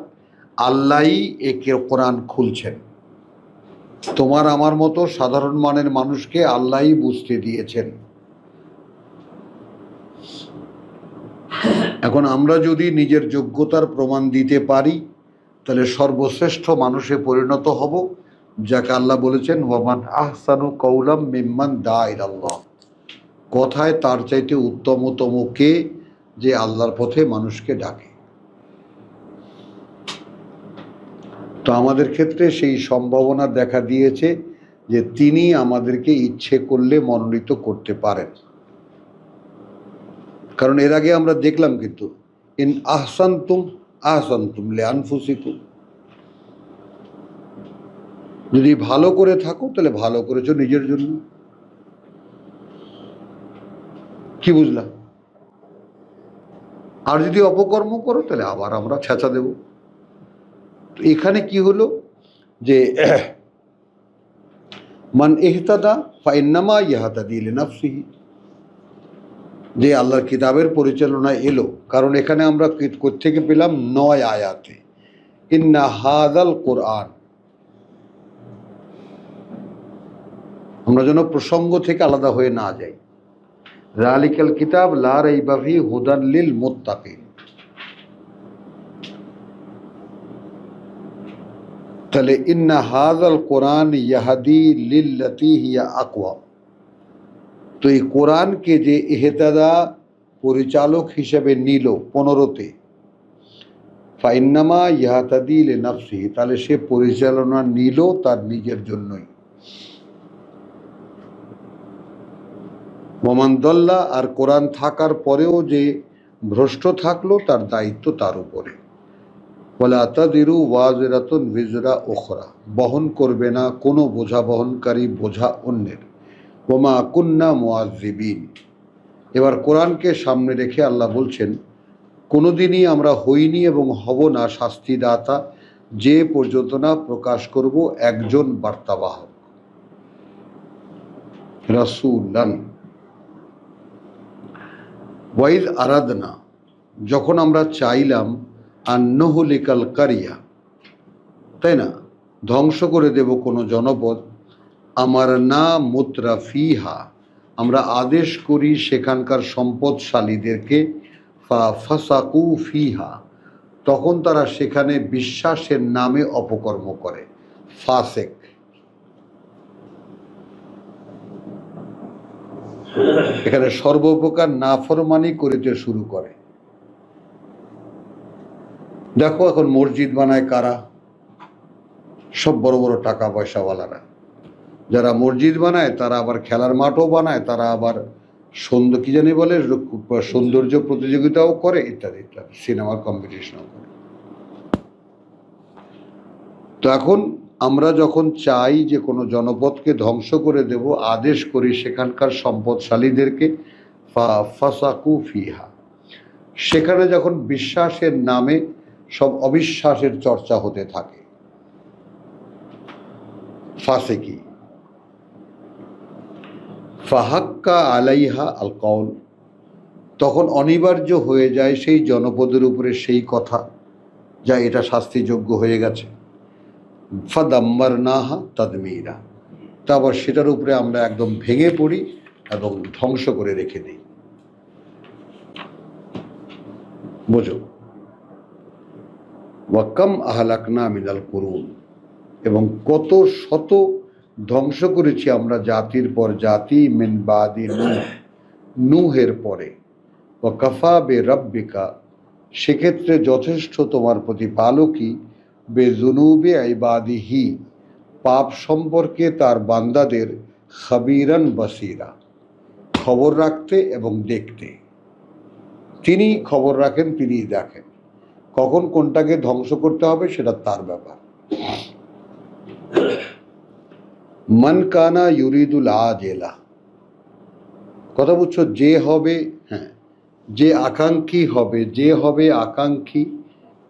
Speaker 1: আল্লাহই একে কোরআন খুলছেন, তোমার আমার মতো সাধারণ মানের মানুষকে আল্লাহই বুঝতে দিয়েছেন। এখন আমরা যদি নিজের যোগ্যতার প্রমাণ দিতে পারি তাহলে সর্বশ্রেষ্ঠ মানুষে পরিণত হব, যাকে আল্লাহ বলেছেন ওয়ামান আহসানু কওলাম মিম্মান দা ইলাল্লাহ, কথায় তার চাইতে উত্তমতম কে, যে আল্লাহর পথে মানুষকে ডাকে। তো আমাদের ক্ষেত্রে সেই সম্ভাবনা দেখা দিয়েছে যে তিনি আমাদেরকে ইচ্ছে করলে মনোনীত করতে পারেন। কারণ এর আগে আমরা দেখলাম কিন্তু ইন আহসানতুম আহসানতুম লিআনফুসিকুম, যদি ভালো করে থাকো তাহলে ভালো করেছো নিজের জন্য। কি বুঝলা? আর যদি অপকর্ম করো তাহলে আবার আমরা ছেঁচা দেব। তো এখানে কি হলো যে মান ইহতাদা ফাইন্নামা ইয়াহতাদি লিনাফসিহি, যে আল্লাহর কিতাবের পরিচালনা এলো, কারণ এখানে আমরা কোত্থেকে পেলাম 9 আয়াতে ইন্না হাযাল কোরআন। আমরা যেন প্রসঙ্গ থেকে আলাদা হয়ে না যাই। যালিকাল কিতাব লা রাইবা ফীহি হুদাল লিল মুত্তাকিন। তাহলে ইন্না হাযাল কোরআন ইয়াহদি লিল্লাতী হিয়া আকওয়াম, তো এই কোরআনকে যে ইহতাদা পরিচালক হিসেবে নিল 15তে, ফাইন্নামা ইয়াহতাদি লিনাফসিহি, তাহলে সে পরিচালনা নিল তার নিজের জন্যই। ওমান দল্লা, আর কোরআন থাকার পরেও যে ভ্রষ্ট থাকলো তার দায়িত্ব তার উপরে। ওয়ালা তাযিরু ওয়াজিরাতুন বিজরা উখরা, বহন করবে না কোনো বোঝা বহনকারী বোঝা অন্যের। ওমা কুন্না মুআযযিবিন। এবার কোরআনকে সামনে রেখে আল্লাহ বলছেন, কোনোদিনই আমরা হইনি এবং হব না শাস্তিদাতা যে পর্যন্ত না প্রকাশ করব একজন বার্তাবাহক, রাসূলান। ওয়াইদ আরাদনা, যখন আমরা চাইলাম, আন্নহুলিকাল কারিয়া, তাই না, ধ্বংস করে দেব কোনো জনপদ, আমার না মুত্রাফিহা, আমরা আদেশ করি সেখানকার সম্পদশালীদেরকে, ফাসাকু ফিহা, তখন তারা সেখানে বিশ্বাসের নামে অপকর্ম করে। ফাসেক, এখানে সর্বপ্রকার নাফরমানি করিতে শুরু করে। দেখো এখন মসজিদ বানায় কারা? সব বড় বড় টাকা পয়সাওয়ালারা। যারা মসজিদ বানায় তারা আবার খেলার মাঠও বানায়, তারা আবার কি জানি বলে, সৌন্দর্য প্রতিযোগিতাও করে, ইত্যাদি ইত্যাদি, সিনেমার কম্পিটিশনও করে। তো এখন আমরা যখন চাই যে কোনো জনপদকে ধ্বংস করে দেব, আদেশ করি সেখানকার সম্পদশালীদেরকে, ফাসাকু ফিহা, সেখানে যখন বিশ্বাসের নামে সব অবিশ্বাসের চর্চা হতে থাকে, ফাসেকি, ফাহাক্কা আলাইহা আল কওল, তখন অনিবার্য হয়ে যায় সেই জনপদের উপরে সেই কথা যা এটা শাস্তিযোগ্য হয়ে গেছে। ফাদাম্মারনাহা তাদমীরা, তারপর সেটার উপরে আমরা একদম ভেঙে পড়ি এবং ধ্বংস করে রেখে দিই। বোঝো, ওয়াকাম আহলাকনা মিনাল কুরুন, এবং কত শত ধ্বংস করেছি আমরা জাতির পর জাতি, মিন বাদি নূহ, নূহের পরে। ওয়াকাফা বে রাব্বিকা, সেক্ষেত্রে যথেষ্ট তোমার প্রতিপালকই, বেজুনুবে ইবাদিহি, পাপ সম্পর্কে তার বান্দাদের, খাবিরান বাসিরা, খবর রাখতে এবং দেখতে। তিনি খবর রাখেন, তিনি দেখেন কখন কোনটাকে ধ্বংস করতে হবে, সেটা তার ব্যাপার। মান কানা ইউরিদুল আজেলা, কথা বুঝছো? যে হবে, হ্যাঁ, যে আকাঙ্ক্ষী হবে, যে হবে আকাঙ্ক্ষী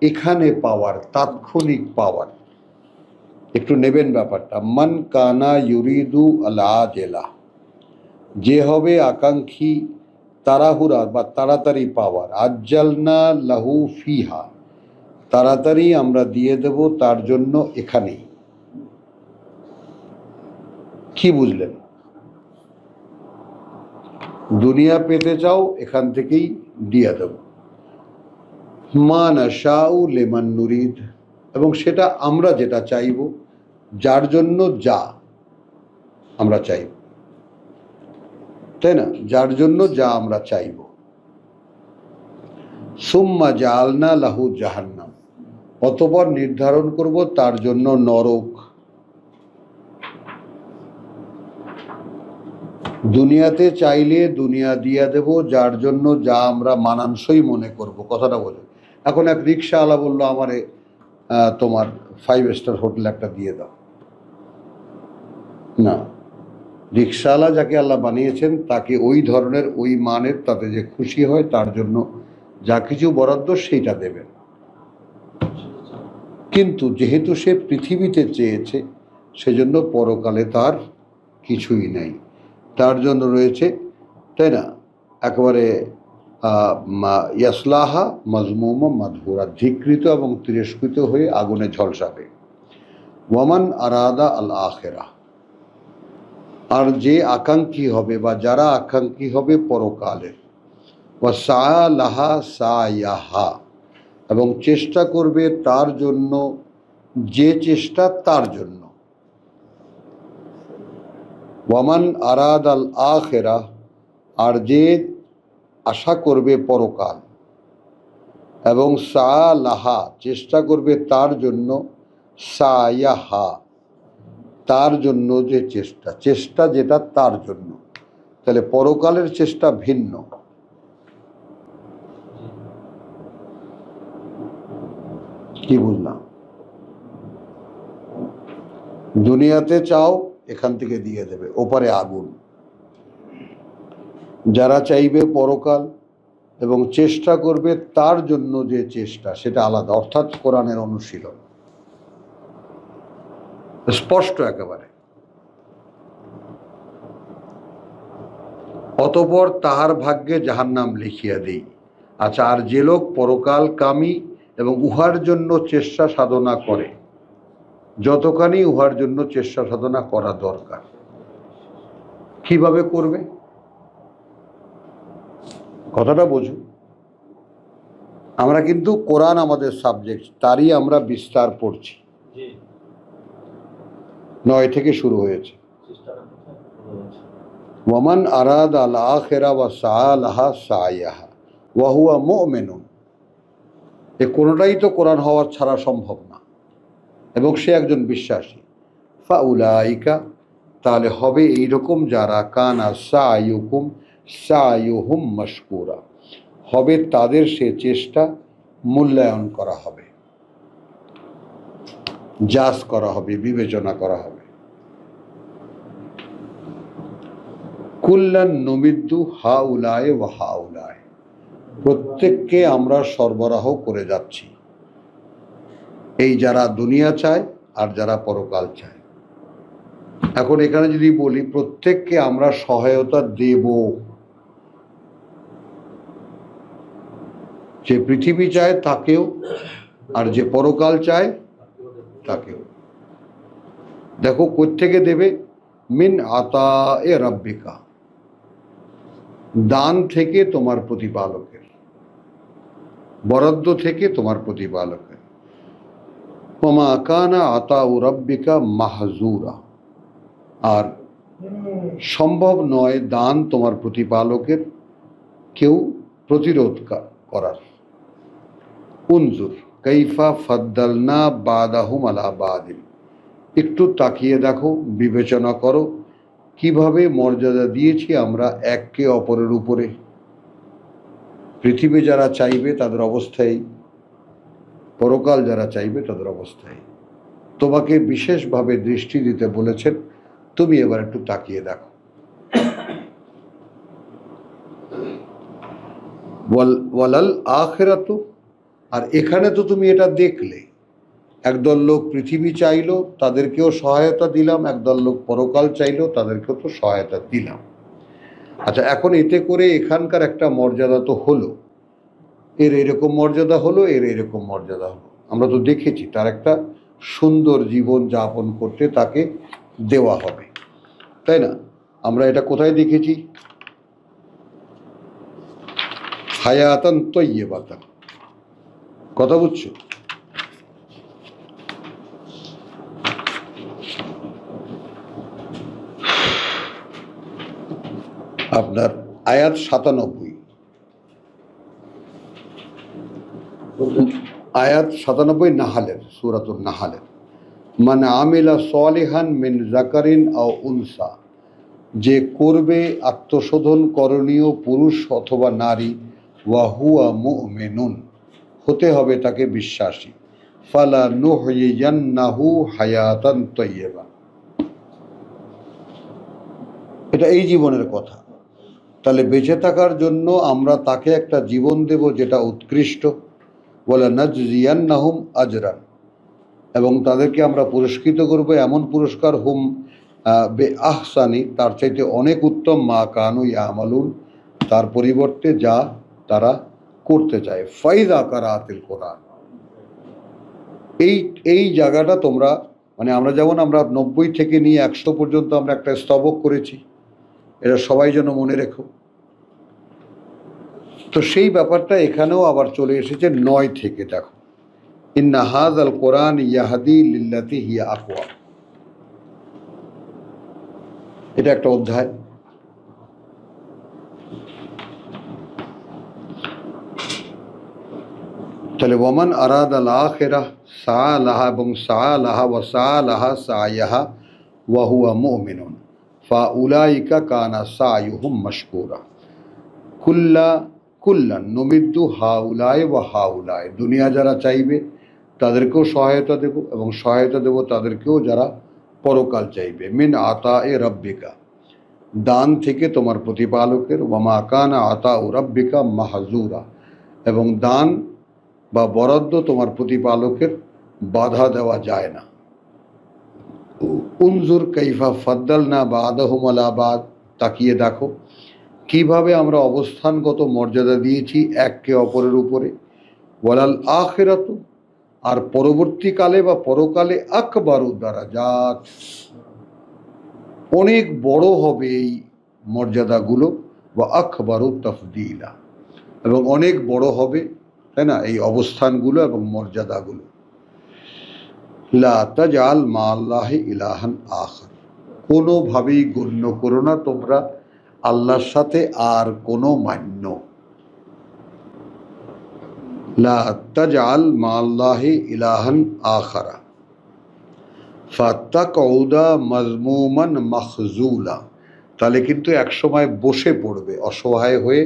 Speaker 1: এখানে পাওয়ার, তাৎক্ষণিক পাওয়ার, একটু নেবেন ব্যাপারটা। মান কানা ইউরিদু আল আজেলা, যে হবে আকাঙ্ক্ষী তাড়াহুড়া বা তাড়াতাড়ি পাওয়ার, আজ্জালনা লাহু ফিহা, তাড়াতাড়ি আমরা দিয়ে দেব তার জন্য এখানেই। কি বুঝলেন? দুনিয়া পেতে চাও, এখান থেকেই দিয়ে দেব। মা নাশাউ লিমান নুরিদ, এবং সেটা আমরা যেটা চাইব, যার জন্য যা আমরা চাইব, তাই না, যার জন্য যা আমরা চাইব। সুম্মা জাআলনা লাহু জাহান্নাম, অতঃপর নির্ধারণ করব তার জন্য নরক। দুনিয়াতে চাইলে দুনিয়া দিয়ে দেব, যার জন্য যা আমরা মানানসই মনে করব। কথাটা বলে, এখন এক রিক্সাওয়ালা বললো আমারে তোমার 5 স্টার হোটেল একটা দিয়ে দাও, না, রিক্সাওয়ালা যাকে আল্লাহ বানিয়েছেন তাকে ওই ধরনের, ওই মানের, তাতে যে খুশি হয় তার জন্য যা কিছু বরাদ্দ সেইটা দেবেন। কিন্তু যেহেতু সে পৃথিবীতে চেয়েছে, সেজন্য পরকালে তার কিছুই নাই, তার জন্য রয়েছে, তাই না, একেবারে ইয়াসলাহা মাজমুমা মাদহুরা, ধিকৃত এবং তিরস্কৃত হয়ে আগুনে ঝলসাবে। ওয়ামান আরাদা আল আখিরাহ, আর যে আকাঙ্ক্ষী হবে বা যারা আকাঙ্ক্ষী হবে পরকালের, ওয়া সাআ লাহা সায়াহা, এবং চেষ্টা করবে তার জন্য যে চেষ্টা তার জন্য। ওয়ামান আরাদ আল আখিরাহ, আর যে আশা করবে পরকাল, এবং সাআ লাহা, চেষ্টা করবে তার জন্য, সায়াহা, তার জন্য যে চেষ্টা, চেষ্টা যেটা তার জন্য, তাহলে পরকালের চেষ্টা ভিন্ন। কি বুঝলাম? দুনিয়াতে চাও, এখান থেকে দিয়ে দেবে, ওপারে আগুন। যারা চাইবে পরকাল এবং চেষ্টা করবে তার জন্য যে চেষ্টা, সেটা আলাদা, অর্থাৎ কোরআনের অনুশীলন স্পষ্ট একেবারে। অতঃপর তাহার ভাগ্যে জাহান্নাম লিখিয়া দেই। আচ্ছা, আর যে লোক পরকাল কামী এবং উহার জন্য চেষ্টা সাধনা করে, যতখানি উহার জন্য চেষ্টা সাধনা করা দরকার, কিভাবে করবে? কথাটা বুঝুন। আমরা কিন্তু কোরআন আমাদের সাবজেক্ট, তারই আমরা বিস্তার পড়ছি। 9 থেকে শুরু হয়েছে। ওয়ামান আরাদ আল আখিরা ওয়া সাআ লাহা সাইয়াহা ওয়া হুয়া মুমিনুন। এই কোনোটাই তো কোরআন হওয়ার ছাড়া সম্ভব না, এবং সে একজন বিশ্বাসী। ফাউলাইকা, তাহলে হবে এইরকম যারা, কানা সাইয়ুকুম সাইয়ুহুম মাশকুরা, হবে তাদের সে চেষ্টা মূল্যায়ন করা হবে, জাজ করা হবে, বিবেচনা করা হবে। কুল্লান নুমিদ্দু হাউলায় ওয়া হাউলায়, প্রত্যেককে আমরা সরবরাহ করে যাচ্ছি, এই যারা দুনিয়া চায় আর যারা পরকাল চায়। এখন এখানে যদি বলি প্রত্যেককে আমরা সহায়তা দেব, যে পৃথিবী চায় তাকেও, আর যে পরকাল চায় তাকেও। দেখো কোত্থেকে দেবে? মিন আতা এ রাব্বিকা, দান থেকে তোমার প্রতিপালকের, বরাদ্দ থেকে তোমার প্রতিপালকের। ওমা কানা আতাউ রাব্বিকা মাহজুরা, আর সম্ভব নয় দান তোমার প্রতিপালকের কেউ প্রতিরোধ করার। উনজুর কাইফা ফাদ্দালনা বাদাহুম আলা বাদিন, একটু তাকিয়ে দেখো, বিবেচনা করো কিভাবে মর্যাদা দিয়েছি আমরা একে অপরের উপরে। পৃথিবী যারা চাইবে তাদের অবস্থায়, পরকাল যারা চাইবে তাদের অবস্থায়। তোমাকে বিশেষভাবে দৃষ্টি দিতে বলেছেন, তুমি এবার একটু তাকিয়ে দেখো। ওয়ালাল আখিরাতু, আর এখানে তো তুমি এটা দেখলে, একদল লোক পৃথিবী চাইলো, তাদেরকেও সহায়তা দিলাম, একদল লোক পরকাল চাইলো, তাদেরকেও তো সহায়তা দিলাম। আচ্ছা, এখন এতে করে এখানকার একটা মর্যাদা তো হলো, এর এরকম মর্যাদা হলো, এর এরকম মর্যাদা হলো। আমরা তো দেখেছি তার একটা সুন্দর জীবন যাপন করতে তাকে দেওয়া হবে, তাই না? আমরা এটা কোথায় দেখেছি? হায়াতান তয়্যিবাতান, কথা বুঝছো? আপনার আয়াত 97, আয়াত 97 নাহালের, সূরাতুন নাহালের। মান আমিলা সালিহান মিন যাকারিন আও উনসা, যে করবে আত্মশোধন করণীয় পুরুষ অথবা নারী, ওয়া হুয়া মুমিনুন, হতে হবে তাকে বিশ্বাসী। ফালা নুহয়িয়ান্নাহু হায়াতান তাইয়্যিবা, এটা এই জীবনের কথা। তাহলে বেঁচে থাকার জন্য আমরা তাকে একটা জীবন দেব যেটা উৎকৃষ্ট। ওয়ালা নাজজিয়ান্নাহুম আজরান, এবং তাদেরকে আমরা পুরস্কৃত করব এমন পুরস্কার, হুম বে আহসানি, তার চাইতে অনেক উত্তম, মা কানু ইয়ামালুন, তার পরিবর্তে যা তারা করতে চায়। ফাইদা কারাতিল কোরআন, এই জায়গাটা তোমরা, মানে আমরা যেমন আমরা 90 থেকে নিয়ে 100 পর্যন্ত আমরা একটা স্তবক করেছি, এটা সবাই যেন মনে রেখো। তো সেই ব্যাপারটা এখানেও আবার চলে এসেছে 9 থেকে। দেখো, ইন্না হাযাল কোরআন ইয়াহদি লিল্লাতি হিয়া আকওয়াম, এটা একটা অধ্যায়। তাহলে ওয়ামান আরাদ আল আখিরাহ সাআ লাহা, এবং সাআ লাহা ওয়া সাআ লাহা সাইয়াহা ওয়া হুয়া মুমিনুন ফাউলাইকা কানা সাইয়ুহুম মাশকুরা। কুল্লান নুমিদ্দু হাউলায় ওয়া হাউলায়, দুনিয়া যারা চাইবে তাদেরকেও সহায়তা দেব, এবং সহায়তা দেব তাদেরকেও যারা পরকাল চাইবে। মিন আতা এ রব্বিকা, দান থেকে তোমার প্রতিপালকের, ওয়ামা কানা আতা ও রব্বিকা মাহজুরা, এবং দান বা বরাদ্দ তোমার প্রতিপালকের বাধা দেওয়া যায় না। উনজুর কাইফা ফাদ্দালনা বাদাহুম আলা বাদ, তাকিয়ে দেখো কিভাবে আমরা অবস্থানগত মর্যাদা দিয়েছি একে অপরের উপরে। ওয়ালাল আখিরাতু, আর পরবর্তীকালে বা পরকালে আকবারু দারাজাত, অনেক বড় হবে এই মর্যাদাগুলো, বা আকবারু তাফদিলা, এবং অনেক বড় হবে, তাই না, এই অবস্থানগুলো এবং মর্যাদাগুলো। লা তাজআল মা আল্লাহি ইলাহান আখার, কোনোভাবেই গণ্য করো না তোমরা আল্লাহর সাথে আর কোনো মান্য। লা তাজআল মা আল্লাহি ইলাহান আখারা ফাতাকউদা মাজমুমান মাখজুলা, তাহলে কিন্তু একসময় বসে পড়বে অসহায় হয়ে,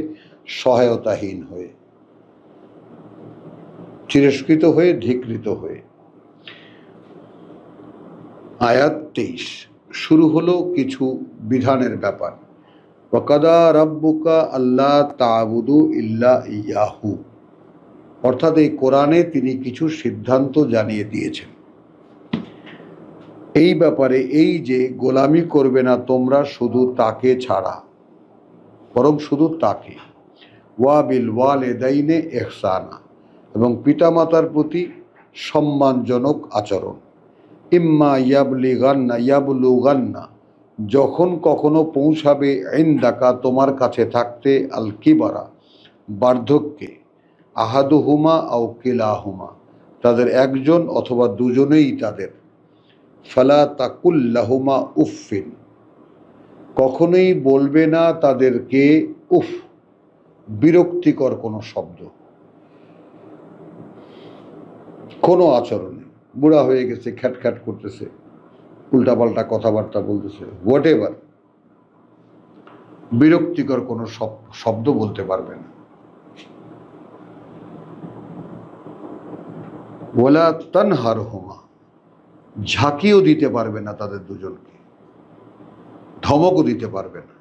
Speaker 1: সহায়তাহীন হয়ে, তিরস্কৃত হয়ে, ধিকৃত হয়ে। আয়াত 23 শুরু হলো কিছু বিধানের ব্যাপার। ওয়াকাদা রাব্বুকা আল্লা তা'বুদু ইল্লা ইয়াহু, অর্থাৎ এই কোরআনে তিনি কিছু সিদ্ধান্ত জানিয়ে দিয়েছেন এই ব্যাপারে, এই যে গোলামি করবে না তোমরা শুধু তাকে ছাড়া, বরং শুধু তাকে। ওয়া বিল ওয়ালিদাইনে ইহসানা, এবং পিতামাতার প্রতি সম্মানজনক আচরণ। ইম্মা ইয়াবলুগান্না, যখন কখনো পৌঁছাবে, ইনদাকা, তোমার কাছে থাকতে, আল কিবারা, বার্ধক্যে, আহাদুহুমা আও কিলাহুমা, তাদের একজন অথবা দুজনেই তাদের, ফালা তাকুল্লাহুমা উফফিন, কখনোই বলবে না তাদেরকে উফ, বিরক্তিকর কোনো শব্দ, কোনো আচরণে। বুড়া হয়ে গেছে, খ্যাটখ্যাট করতেছে, উল্টাপাল্টা কথাবার্তা বলতেছে, হোয়াট এভার, বিরক্তিকর কোনো শব্দ বলতে পারবে না। ওয়ালা তানহারহুমা, ঝাঁকিও দিতে পারবে না তাদের দুজনকে, ধমকও দিতে পারবে না।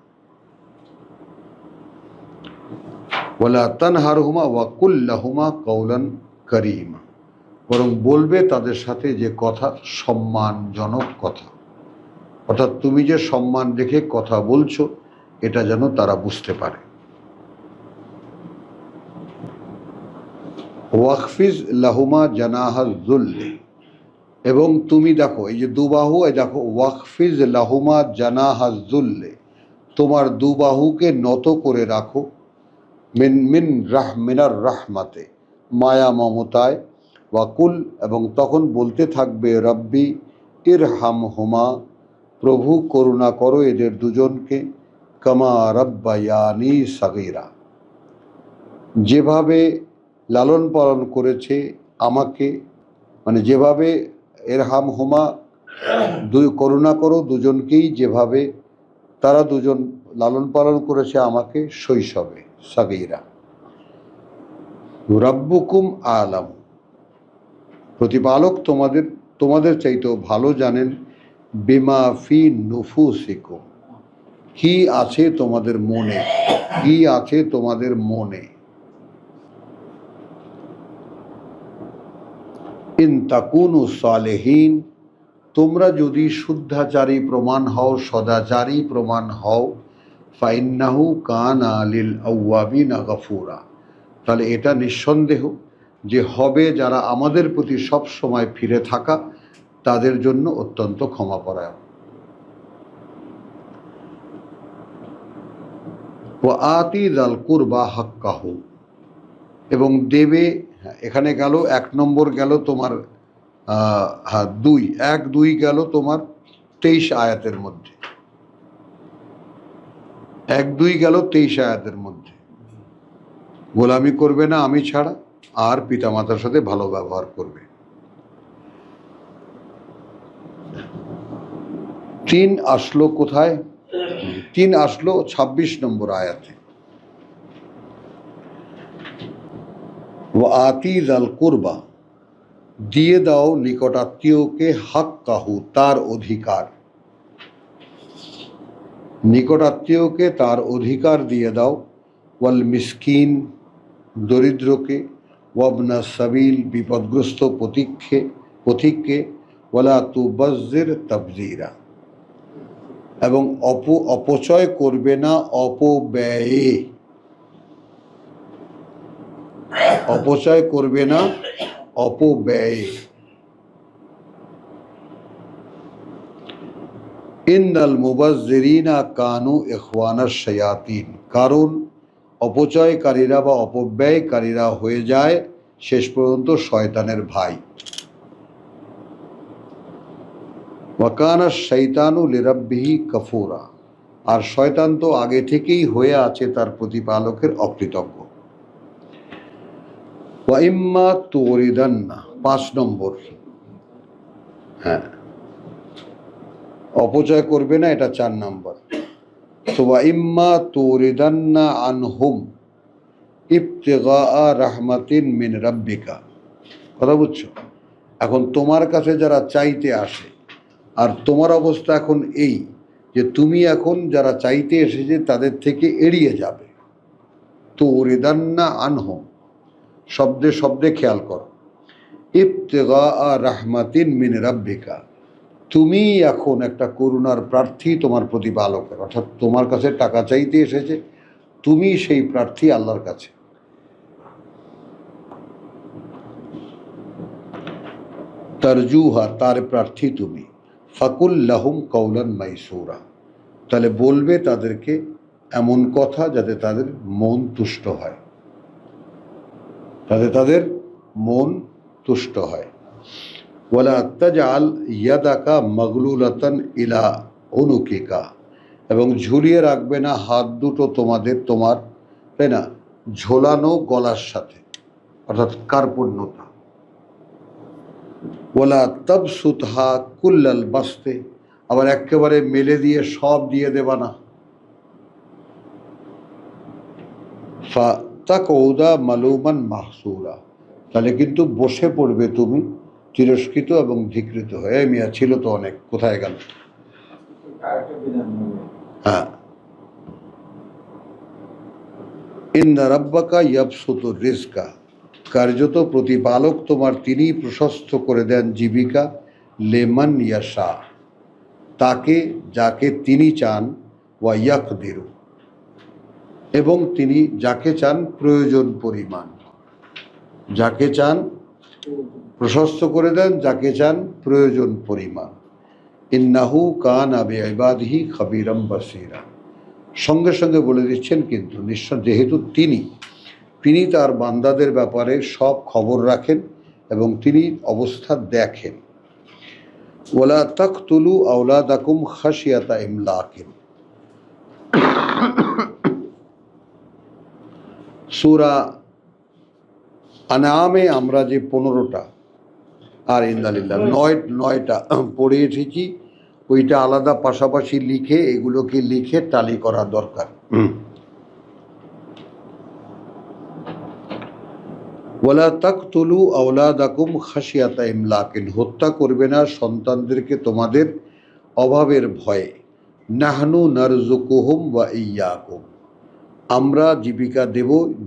Speaker 1: ওয়ালা তানহারহুমা ওয়া কুল লাহুমা কাওলান কারীমা, বরং বলবে তাদের সাথে যে কথা, সম্মানজনক কথা, অর্থাৎ তুমি যে সম্মান রেখে কথা বলছো এটা যেন তারা বুঝতে পারে। ওয়াকফিজ লাহুমা জানাহা যুল্লি, এবং তুমি দেখো এই যে দুবাহু, এই দেখো ওয়াকফিজ লাহুমা জানাহা যুল্লি, তোমার দুবাহুকে নত করে রাখো, মিনার রাহমাতে, মায়া মমতায়, ওয়াকুল, এবং তখন বলতে থাকবে, রব্বি ইরহামহুমা, প্রভু করুণা করো এদের দুজনকে, কামা রাব্বায়ানি সাগীরা, যেভাবে লালন পালন করেছে আমাকে, মানে যেভাবে ইরহামহুমা, করুণা করো দুজনকেই, যেভাবে তারা দুজন লালন পালন করেছে আমাকে শৈশবে, সাগীরা। রাব্বুকুম আলাম, প্রতিপালক তোমাদের চাইতেও ভালো জানেন, বিমা ফি নুফুসিকুম, কি আছে তোমাদের মনে, কি আছে তোমাদের মনে। ইন তাকুনু সালেহীন, তোমরা যদি শুদ্ধাচারী প্রমাণ হও, সদাচারী প্রমাণ হও, ফাইন্নাহু কানা লিল আওয়াবিনা গফুরা, তাহলে এটা নিঃসন্দেহ যে হবে যারা আমাদের প্রতি সব সময় ফিরে থাকা তাদের জন্য অত্যন্ত ক্ষমাপরায়ণ। ওয়া আতি যাল কুরবা হাক্কাহু, এবং দেবে, এখানে গেল 1 নম্বর, গেল তোমার 2 গেল তোমার 23 আয়াতের মধ্যে, 1-2 গেল 23 আয়াতের মধ্যে। গোলামি করবে না আমি ছাড়া, আর পিতামাতার সাথে ভালো ব্যবহার করবে। 3 আসলো কোথায়? 3 আসলো 26 নম্বর আয়াতে, ওয়া আতি যাল কুরবা, দিয়ে দাও নিকটাত্মীয়কে হাক্কাহু, তার অধিকার, নিকটাত্মীয়কে তার অধিকার দিয়ে দাও। ওয়াল মিসকিন, দরিদ্রকে, ওয়াবনা সাবিল, বিপদগ্রস্ত পথিককে, ওয়ালা তুবাজ্জির তাবযীরা, এবং অপচয় করবে না অপব্যয়ে, অপচয় করবে না অপব্যয়ে। ইন্নাল মুবাজ্জিরিনা কানু ইখওয়ানাশ শায়াতিন, কারণ অপচয়কারীরা বা অপব্যয়কারীরা হয়ে যায় শেষ পর্যন্ত শয়তানের ভাই। ওয়া কানা শাইতানু লিরাব্বিহি কাফুরা, আর শয়তান তো আগে থেকেই হয়ে আছে তার প্রতিপালকের অকৃতজ্ঞ। ওয়া ইম্মা তুরিদান্না, 5 নম্বর, হ্যাঁ অপচয় করবে না, এটা 4 নম্বর। তো ওয়া ইম্মা তুরিদান্না আনহুম ইবতিগা রাহমাতিন মিন রাব্বিকা, কথা বুঝছো? এখন তোমার কাছে যারা চাইতে আসে, আর তোমার অবস্থা এখন এই যে তুমি এখন যারা চাইতে এসেছে তাদের থেকে এড়িয়ে যাবে। তুরিদান্না আনহুম, শব্দে শব্দে খেয়াল করো। ইবতিগা রাহমাতিন মিন রাব্বিকা, তুমি এখন একটা করুণার প্রার্থী তোমার প্রতিপালকের, অর্থাৎ তোমার কাছে টাকা চাইতে এসেছে, তুমি সেই প্রার্থী আল্লাহর কাছে। তারজুহা, তার প্রার্থী তুমি। ফাকুল লাহুম কওলান মাইসুরা, তাহলে বলবে তাদেরকে এমন কথা যাতে তাদের মন তুষ্ট হয়, যাতে তাদের মন তুষ্ট হয়। ওয়ালা তাজআল ইয়াদাকা মাগলুলাতান ইলা উনুকিকা, এবং ঝুলিয়ে রাখবে না হাত দুটো তোমার, তাই না, ঝোলানো গলার সাথে, অর্থাৎ কার্পণ্যতা। ওয়ালা তাবসুতহা কুল্লাল বাসতে, আবার একেবারে মেলে দিয়ে সব দিয়ে দেবা না। ফাতাকউদা মালুমান মাহসুরা, তাহলে কিন্তু বসে পড়বে তুমি তিরস্কৃত এবং ধিকৃত হয়ে। মিয়া ছিল তো অনেক, কোথায় গেল? হ্যাঁ, ইন্না রাব্বাকা ইয়াবসুতুর রিজকা, কার্যত প্রতিপালক তোমার তিনি প্রশস্ত করে দেন জীবিকা, লেমান ইয়াশা, তাকে যাকে তিনি চান, ওয়া ইয়াকদিরু, এবং তিনি যাকে চান প্রয়োজন পরিমাণ, যাকে চান প্রশস্ত করে দেন, যাকে চান প্রয়োজন পরিমাণ। ইন্নাহু কানা বিইবাদিহি খাবিরাম বাসীরা, সঙ্গে সঙ্গে বলে দিচ্ছেন কিন্তু নিশ্চয়, যেহেতু তিনি তার বান্দাদের ব্যাপারে সব খবর রাখেন এবং তিনি অবস্থা দেখেন। ওয়ালা তাকতুলু আওলাদাকুম খাশিয়াতা ইমলাকিন, সূরা আনআমে আমরা যে 15টা আর ইন্দালিল্লাহ 9টা পড়ে এসেছি, ওইটা আলাদা পাশাপাশি লিখে, এগুলোকে লিখে টালি করা দরকার। ওয়ালা তাকতুলু আওলাদাকুম খাশিয়াতা ইমলাকিন, হত্যা করবে না সন্তানদেরকে তোমাদের অভাবের ভয়ে। নাহনু নারযুকুহুম ওয়া ইয়্যাকুম, আমরা জীবিকা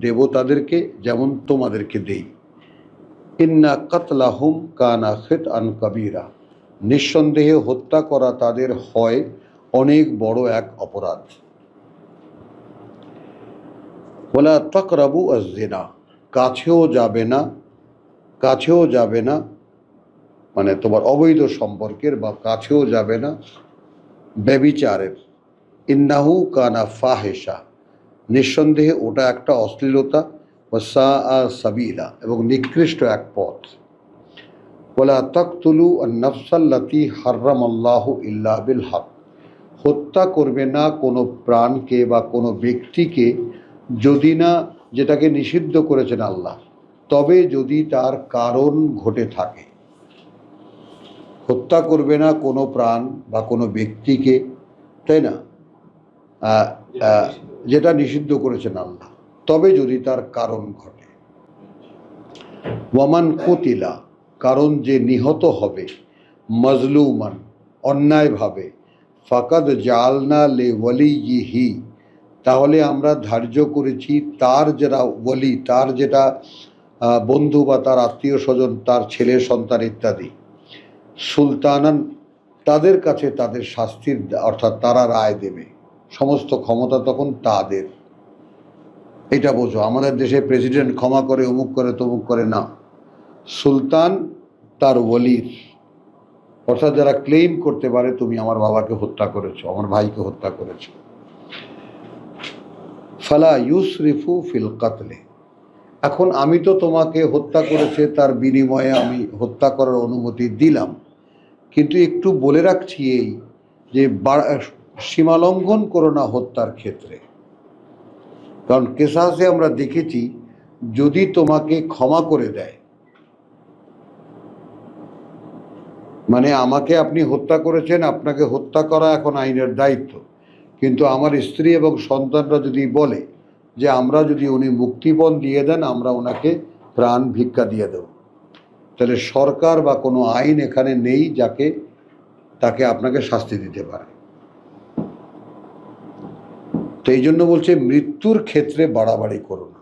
Speaker 1: দেব তাদেরকে যেমন তোমাদেরকে দেই। ইন্না কাতলাহুম কানা খিতআন কাবীরা, নিঃসন্দেহে হত্যা করা তাদের হয় অনেক বড় এক অপরাধ। ওয়ালা তাকরাবু আয-যিনা, কাছেও যাবে না, মানে তোমার অবৈধ সম্পর্কের, বা কাছেও যাবে না ব্যভিচারের। ইন্নাহু কানা ফাহিশা, নিঃসন্দেহে ওটা একটা অশ্লীলতা। ওয়া সাআ সাবিলা, এবং নিকৃষ্ট এক পথ। ওয়ালা তাকতুলু আন-নাফসাল্লাতী হাররামাল্লাহু ইল্লা বিল হক, হত্যা করবে না কোনো প্রাণকে বা কোনো ব্যক্তিকে, যদি না যেটাকে নিষিদ্ধ করেছেন আল্লাহ, তবে যদি তার কারণ ঘটে থাকে। হত্যা করবে না কোনো প্রাণ বা কোনো ব্যক্তিকে, তাই না, যেটা নিষিদ্ধ করেছেন আল্লাহ, তবে যদি তার কারণ ঘটে। ওয়ামান কুতিলা, কারণ যে নিহত হবে মজলুমান অন্যায়ভাবে, ফাকাদ জালনা লে ওয়ালিয়িহি, তাহলে আমরা ধার্য করেছি তার যারা ওয়ালি, তার যেটা বন্ধু বা তার আত্মীয় স্বজন, তার ছেলে সন্তান ইত্যাদি, সুলতানান, তাদের কাছে তাদের শাস্তির, অর্থাৎ তারা রায় দেবে, সমস্ত ক্ষমতা তখন তাদের। এটা বোঝো, আমাদের দেশে প্রেসিডেন্ট ক্ষমা করে, অমুক করে, তমুক করে না। সুলতান তার ওয়ালির, অর্থাৎ যারা ক্লেম করতে পারে তুমি আমার বাবাকে হত্যা করেছো, আমার ভাইকে হত্যা করেছো। ফালা ইউসরিফু ফিল কাতলে, এখন আমি তো তোমাকে হত্যা করেছে তার বিনিময়ে আমি হত্যা করার অনুমতি দিলাম, কিন্তু একটু বলে রাখছি এই যে সীমালঙ্ঘন করো না হত্যার ক্ষেত্রে। কারণ কেসাসে আমরা দেখেছি যদি তোমাকে ক্ষমা করে দেয়, মানে আমাকে আপনি হত্যা করেছেন, আপনাকে হত্যা করা এখন আইনের দায়িত্ব, কিন্তু আমার স্ত্রী এবং সন্তানরা যদি বলে যে আমরা যদি উনি মুক্তিপণ দিয়ে দেন আমরা ওনাকে প্রাণ ভিক্ষা দিয়ে দেব, তাহলে সরকার বা কোনো আইন এখানে নেই যাকে তাকে আপনাকে শাস্তি দিতে পারে। তো এই জন্য বলছে মৃত্যুর ক্ষেত্রে বাড়াবাড়ি করো না,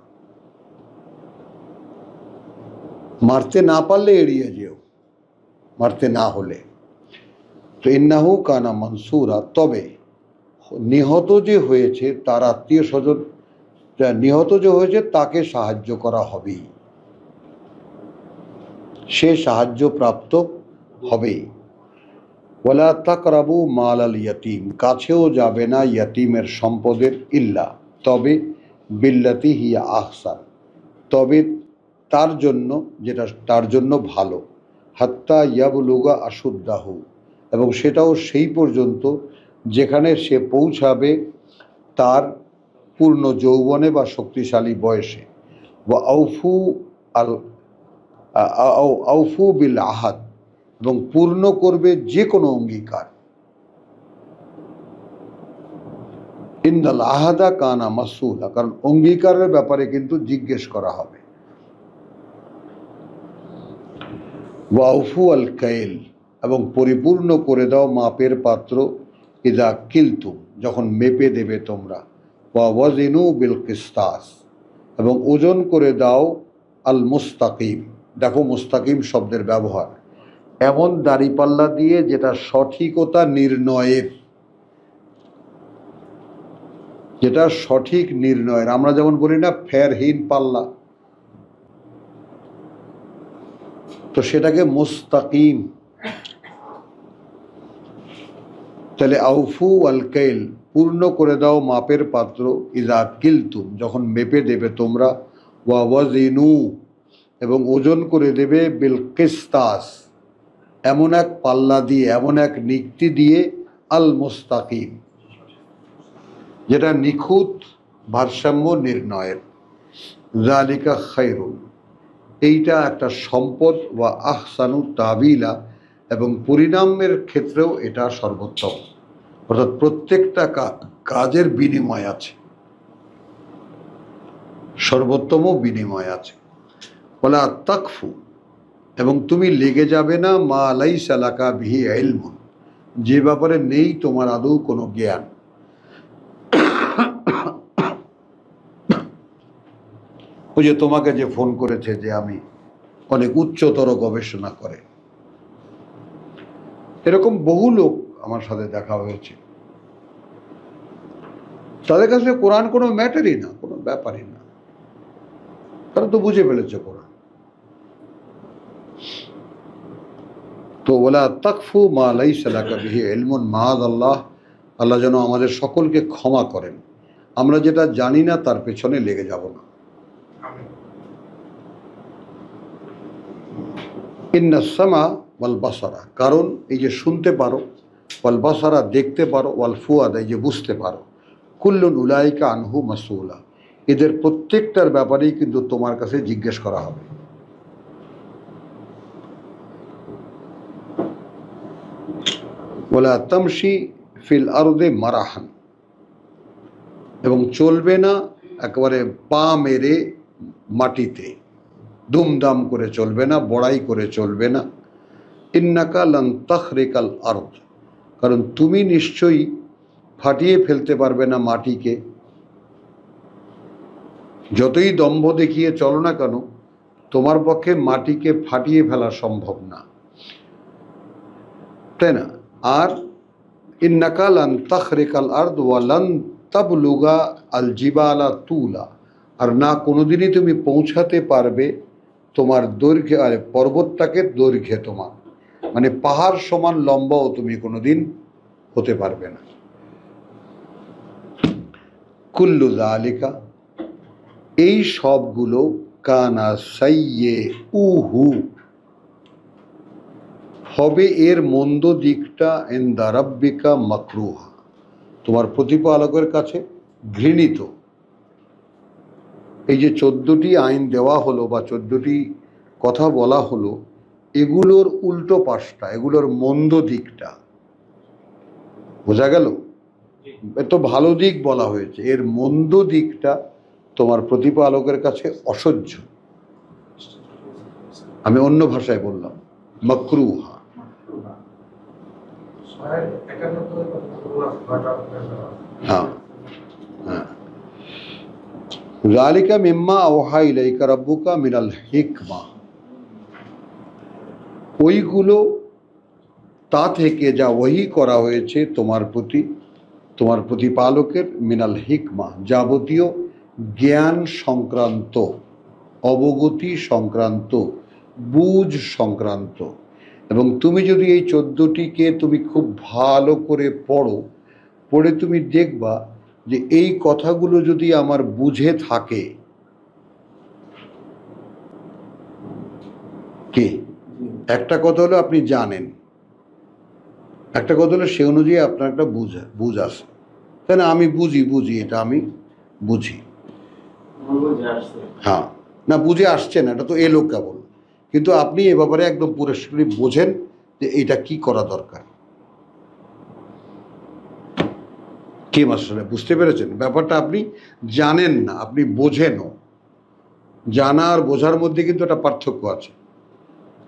Speaker 1: মারতে না পারলে এড়িয়ে যেও, মারতে না হলে। তো ইন্নাহু কানা মনসুরা, তবে নিহত যে হয়েছে তার আত্মীয় স্বজন, নিহত যে হয়েছে তাকে সাহায্য করা হবেই, সে সাহায্য প্রাপ্ত হবেই। ওয়ালা তাকরাবু মাল আল ইয়াতিম, কাছেও যাবে না ইয়াতিমের সম্পদের, ইল্লা, তবে বিল্লাতি হিয়া আহসান, তবে তার জন্য যেটা তার জন্য ভালো, হাত্তা ইয়াবলুগা আশুদ্দাহু, এবং সেটাও সেই পর্যন্ত যেখানে সে পৌঁছাবে তার পূর্ণ যৌবনে বা শক্তিশালী বয়সে। ওয়া আউফু আল আউফু বিল আহাদ, এবং পূর্ণ করবে যে কোনো অঙ্গীকার। ইন্দাল আহাদা কানা মাসউলা, কারণ অঙ্গীকারের ব্যাপারে কিন্তু জিজ্ঞেস করা হবে। ওয়াউফু আল কাইল, এবং পরিপূর্ণ করে দাও মাপের পাত্র, ইদা কিলতুম, যখন মেপে দেবে তোমরা, ওয়া ওয়াজিনু বিল কিস্তাস, এবং ওজন করে দাও আল মুস্তাকিম। দেখো মুস্তাকিম শব্দের ব্যবহার, এমন দাড়িপাল্লা দিয়ে যেটা সঠিকতা নির্ণয়ের, যেটা সঠিক নির্ণয়ের, আমরা যেমন বলি না ফেরহীন পাল্লা, তো সেটাকে মুস্তাকিম। তাহলে আউফু আল কাইল, পূর্ণ করে দাও মাপের পাত্র, ইজা কিলতুম, যখন মেপে দেবে তোমরা, ওয়া ওয়াজিনু, এবং ওজন করে দেবে, বিল কিস্তাস, এমন এক পাল্লা দিয়ে, এমন এক নিক্তি দিয়ে, আল মুস্তাকিম, যেটা নিখুঁত ভারসাম্য নির্ণয়ের। যালিকা খায়রুন, এইটা একটা সম্পদ, ওয়া আহসানু তাবিলা, এবং পরিণামের ক্ষেত্রেও এটা সর্বোত্তম, অর্থাৎ প্রত্যেকটা কাজের বিনিময় আছে, সর্বোত্তম বিনিময় আছে। ওয়ালা তাকফু, এবং তুমি লেগে যাবে না, মা লাইসা লাকা বিহি ইলমুন, যে ব্যাপারে নেই তোমার আদৌ কোনো জ্ঞান। ওই যে তোমাকে যে ফোন করেছে যে আমি অনেক উচ্চতর গবেষণা করে, এরকম বহু লোক আমার সাথে দেখা হয়েছে, তাদের কাছে কোরআন কোনো ম্যাটারই না, কোনো ব্যাপারই না, তারা তো বুঝে ফেলেছে কোরআন। তো ওয়ালা তাকফু মা লাইসা লাকা বিহি ইলমুন, মাআযাল্লাহ, আল্লাহ যেন আমাদের সকলকে ক্ষমা করেন, আমরা যেটা জানি না তার পেছনে লেগে যাব না। ইন্নাস সামা ওয়াল বাসারা, কারণ এই যে শুনতে পারো, ওয়াল বাসারা দেখতে পারো, ওয়াল ফুয়াদা এই যে বুঝতে পারো, কুল্লুন উলাইকা আনহু মাসউলা, এদের প্রত্যেকটার ব্যাপারেই কিন্তু তোমার কাছে জিজ্ঞেস করা হবে। ওয়ালা তামশি ফিল আরদে মারাহান, এবং চলবে না একেবারে পা মেরে মাটিতে, দুমদাম করে চলবে না, বড়াই করে চলবে না। ইন্নাকা লান তাখরিকাল আরদ, কারণ তুমি নিশ্চয়ই ফাটিয়ে ফেলতে পারবে না মাটিকে। যতই দম্ভ দেখিয়ে চলো না কেন, তোমার পক্ষে মাটিকে ফাটিয়ে ফেলা সম্ভব না, তাই না? আর ইন্নাকা লান তাখরিকাল আরদ ওয়া লান তাবলুগা আল জিবালা তুলা, আর না কোনোদিনই তুমি পৌঁছাতে পারবে তোমার দৈর্ঘ্যে, পর্বতটাকে দৈর্ঘ্যে তোমার, মানে পাহাড় সমান লম্বাও তুমি কোনোদিন হতে পারবে না। কুল্লু যালিকা, এই সবগুলো কানা সাইয়ে উহু, হবে এর মন্দ দিকটা ইনদা রাব্বিকা মাকরুহা, তোমার প্রতিপালকের কাছে ঘৃণিত। এই যে 14টি আইন দেওয়া হলো বা 14টি কথা বলা হলো, এগুলোর উল্টো পাশটা, এগুলোর মন্দ দিকটা বোঝা গেল? এত ভালো দিক বলা হয়েছে, এর মন্দ দিকটা তোমার প্রতিপালকের কাছে অসহ্য। আমি অন্য ভাষায় বললাম মাকরুহা। হ্যাঁ হ্যাঁ, যালিকা মিম্মা আওহা ইলাইকা রাব্বুকা মিনাল হিকমা, ওইগুলো তা থেকে যা ওহী করা হয়েছে তোমার প্রতি তোমার প্রতিপালকের, মিনাল হিকমা, যাবতীয় জ্ঞান সংক্রান্ত, অবগতি সংক্রান্ত, বুঝ সংক্রান্ত। এবং তুমি যদি এই 14টিকে তুমি খুব ভালো করে পড়ে তুমি দেখবা যে এই কথাগুলো যদি আমার বুঝে থাকে, কে একটা কথা হলো আপনি জানেন, একটা কথা হলো সে অনুযায়ী আপনার একটা বুঝ আছে, তাই না? আমি বুঝি এটা আমি বুঝি, হ্যাঁ, না বুঝে আসছে না, এটা তো এলো কেবল, কিন্তু আপনি এ ব্যাপারে একদম পুরোপুরি বোঝেন যে এটা কি করা দরকার। কে মাস্টার বুঝতে পেরেছেন ব্যাপারটা? আপনি জানেন না, আপনি বোঝেনও। জানা আর বোঝার মধ্যে কিন্তু একটা পার্থক্য আছে।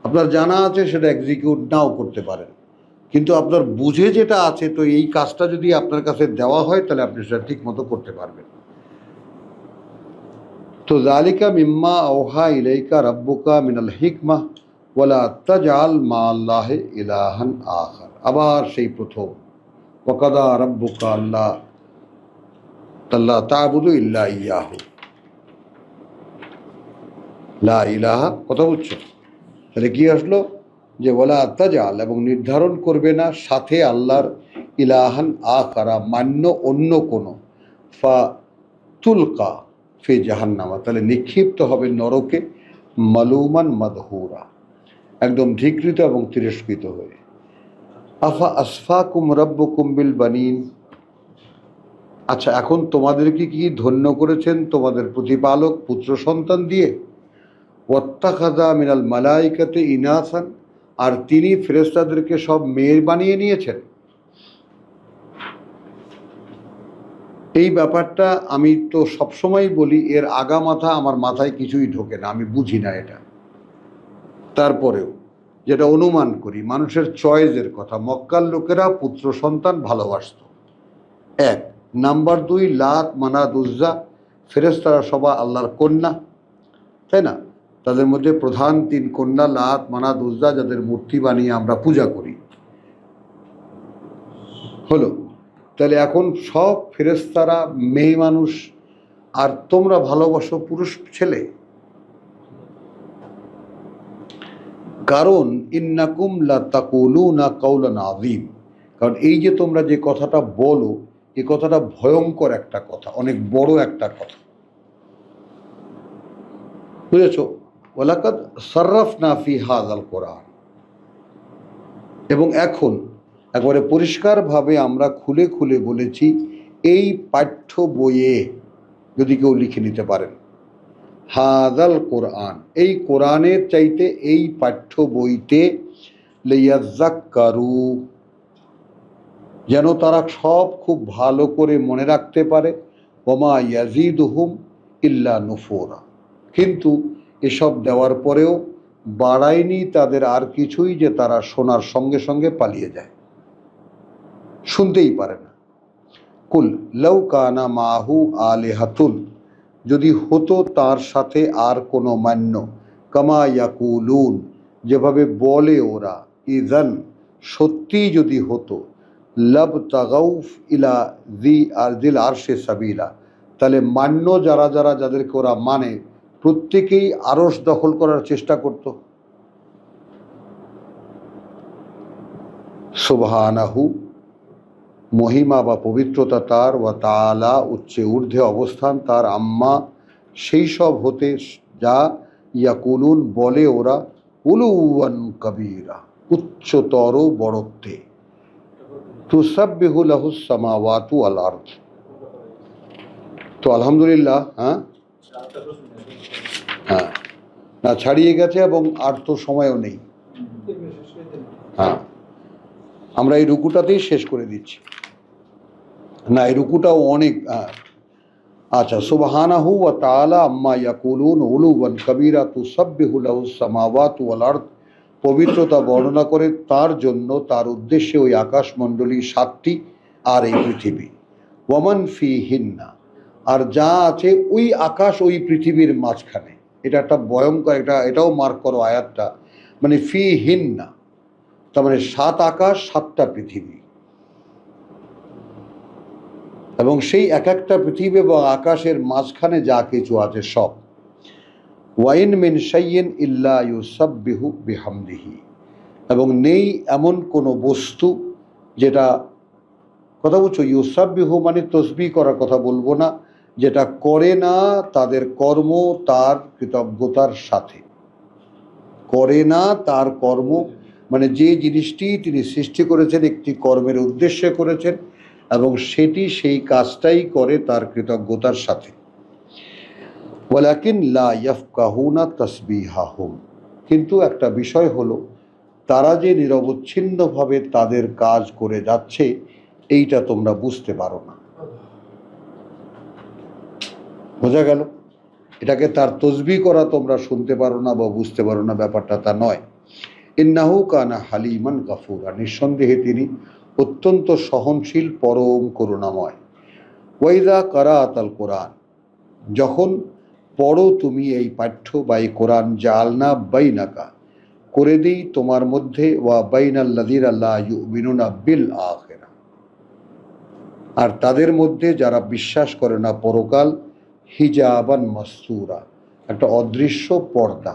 Speaker 1: আপনার জানা আছে, সেটা এক্সিকিউট নাও করতে পারেন, কিন্তু আপনার বুঝে যেটা আছে, তো এই কাজটা যদি আপনার কাছে দেওয়া হয় তাহলে আপনি সেটা ঠিক মতো করতে পারবেন। তো যালিকা মিম্মা আওহা ইলাইকা রাব্বুকা মিনাল হিকমা ওয়ালা তাজআল মা আল্লাহি ইলাহান আখার। আবার সেই প্রথম, ওয়াকাদা রাব্বুকা আল্লা তা'বুদু ইল্লা ইয়াহু, লা ইলাহা, কথা বুঝছো? তাহলে কি আসলো? যে ওয়ালা তাজআল, এবং নির্ধারণ করবে না সাথে আল্লাহর, ইলাহান আখারা, মান্য অন্য কোনো, ফা তুলকা ফি জাহান্নামা, তাহলে নিক্ষিপ্ত হবে নরকে, মালুমান মাদহুরা, একদম ধিকৃত এবং তিরস্কৃত হয়ে। আফা আসফাকুম রাব্বুকুম বিল বানিন, আচ্ছা এখন তোমাদেরকে কি ধন্য করেছেন তোমাদের প্রতিপালক পুত্র সন্তান দিয়ে? ওয়াত্তাখাযা মিনাল মালাইকাতি ইনাসান, আর তিনি ফেরেশতাদেরকে সব মেয়ে বানিয়ে নিয়েছেন। এই ব্যাপারটা আমি তো সবসময় বলি, এর আগা মাথা আমার মাথায় কিছুই ঢোকে না, আমি বুঝি না এটা। তারপরেও যেটা অনুমান করি, মানুষের চয়েসের কথা, মক্কার লোকেরা পুত্র সন্তান ভালোবাসত, 1 নাম্বার 2 লাত মানাত উজ্জা, ফেরেশতারা সবাই আল্লাহর কন্যা, তাই না? তাদের মধ্যে প্রধান 3 কন্যা লাত মানাত উজ্জা, যাদের মূর্তি বানিয়ে আমরা পূজা করি। হলো, তাহলে এখন সব ফেরেশতারা মেয়ে মানুষ, আর তোমরা ভালোবাসো পুরুষ ছেলে। কারণ ইন্নাকুম লা তাকুলুনা কাওলান আযীম, কারণ এই যে তোমরা যে কথাটা বলো, এই কথাটা ভয়ঙ্কর একটা কথা, অনেক বড় একটা কথা, বুঝেছো? ওয়ালাকাদ সাররাফনা ফি হাযাল কোরআন, এবং এখন একবারে পরিষ্কারভাবে আমরা খুলে খুলে বলেছি এই পাঠ্য বইয়ে, যদি কেউ লিখে নিতে পারেন, হাযাল কোরআন, এই কোরআনের চাইতে এই পাঠ্য বইতে, লিয়াযাক্কারু, যেন তারা সব খুব ভালো করে মনে রাখতে পারে, ওমা ইয়াজিদুহুম ইল্লা নুফুরা, কিন্তু এসব দেওয়ার পরেও বাড়ায়নি তাদের আর কিছুই, যে তারা শোনার সঙ্গে সঙ্গে পালিয়ে যায়, শুনতেই পারে না। কুল লাউ কানা মাহু আলিহাতুন, যদি হতো তার সাথে আর কোনো মান্য, কামা ইয়াকুলুন, যেভাবে বলে ওরা, ইজান, সত্যিই যদি হতো, লাব তাগাউফ ইলা জি আর দিল আরশে সাবিলা, তাহলে মান্য যারা যারা যাদেরকে ওরা মানে প্রত্যেকেই আরশ দখল করার চেষ্টা করত। সুবহানাহু, মহিমা বা পবিত্রতা তার, ওয়া তাআলা, উচ্চে ঊর্ধ্বে অবস্থান তার, আম্মা, সেই সব হতে যা, ইয়াকুলুন, বলে ওরা, উলুওয়ান কবীরা, উচ্চতর বড়ত্বে। তুসাব্বিহু লাহুস সামাওয়াতু ওয়াল আরদ। তো আলহামদুলিল্লাহ, হ্যাঁ হ্যাঁ, না ছাড়িয়ে গেছে এবং আর তো সময়ও নেই। হ্যাঁ, আমরা এই রুকুটাতেই শেষ করে দিচ্ছি। না, এই রুকুটাও অনেক। আচ্ছা, সুবহানাহু ওয়া তাআলা আম্মা ইয়াকুলুন উলুওয়ান কবীরা তুসাব্বিহু লাহুস সামাওয়াতু ওয়াল আরদ, পবিত্রতা বর্ণনা করে তার জন্য, তার উদ্দেশ্যে ওই আকাশমণ্ডলী 7টি আর এই পৃথিবী, ওয়ামান ফিহিন্না, আর যা আছে ওই আকাশ ওই পৃথিবীর মাঝখানে। এটা একটা ভয়ঙ্কর, এটাও মার্ক করো আয়াতটা, মানে ফিহিন্না, তার মানে 7 আকাশ 7টা পৃথিবী, এবং সেই এক একটা পৃথিবী এবং আকাশের মাঝখানে যা কিছু আছে সব। ওয়াইন মিন শাইইন ইল্লা ইউসাব্বিহু বিহামদিহি, এবং নেই এমন কোনো বস্তু যেটা, কথা বলছো, ইউসাব্বিহু মানে তসবিহ করার কথা বলবো না, যেটা করে না তাদের কর্ম তার কৃতজ্ঞতার সাথে, করে না তার কর্ম, মানে যে জিনিসটি তিনি সৃষ্টি করেছেন একটি কর্মের উদ্দেশ্যে করেছেন, এবং সেটি সেই কাজটাই করে তার কৃতজ্ঞতার সাথে। ওয়ালাকিন লা ইয়াফকাহুনা তাসবিহাহুম, কিন্তু একটা বিষয় হলো, তারা যে নিরবচ্ছিন্নভাবে তাদের কাজ করে যাচ্ছে এইটা তোমরা বুঝতে পারো না। বোঝা গেল? এটাকে তার তসবিহ করা তোমরা শুনতে পারো না বা বুঝতে পারো না, ব্যাপারটা তা নয়। ইন্নাহু কানা হালিমান গাফুরা, নিঃসন্দেহে তিনি অত্যন্ত সহনশীল, পরম করুণাময়। ওয়াইদা কারাআতাল কোরআন, যখন পড়ো তুমি এই পাঠ্য বা এই কোরআন, জাআলনা বাইনাকা, করে দিই তোমার মধ্যে, ওয়া বাইনাল্লাযিনা লা ইউমিনুনা বিল আখিরা, আর তাদের মধ্যে যারা বিশ্বাস করে না পরকাল, হিজাবান মাসতুরা, একটা অদৃশ্য পর্দা।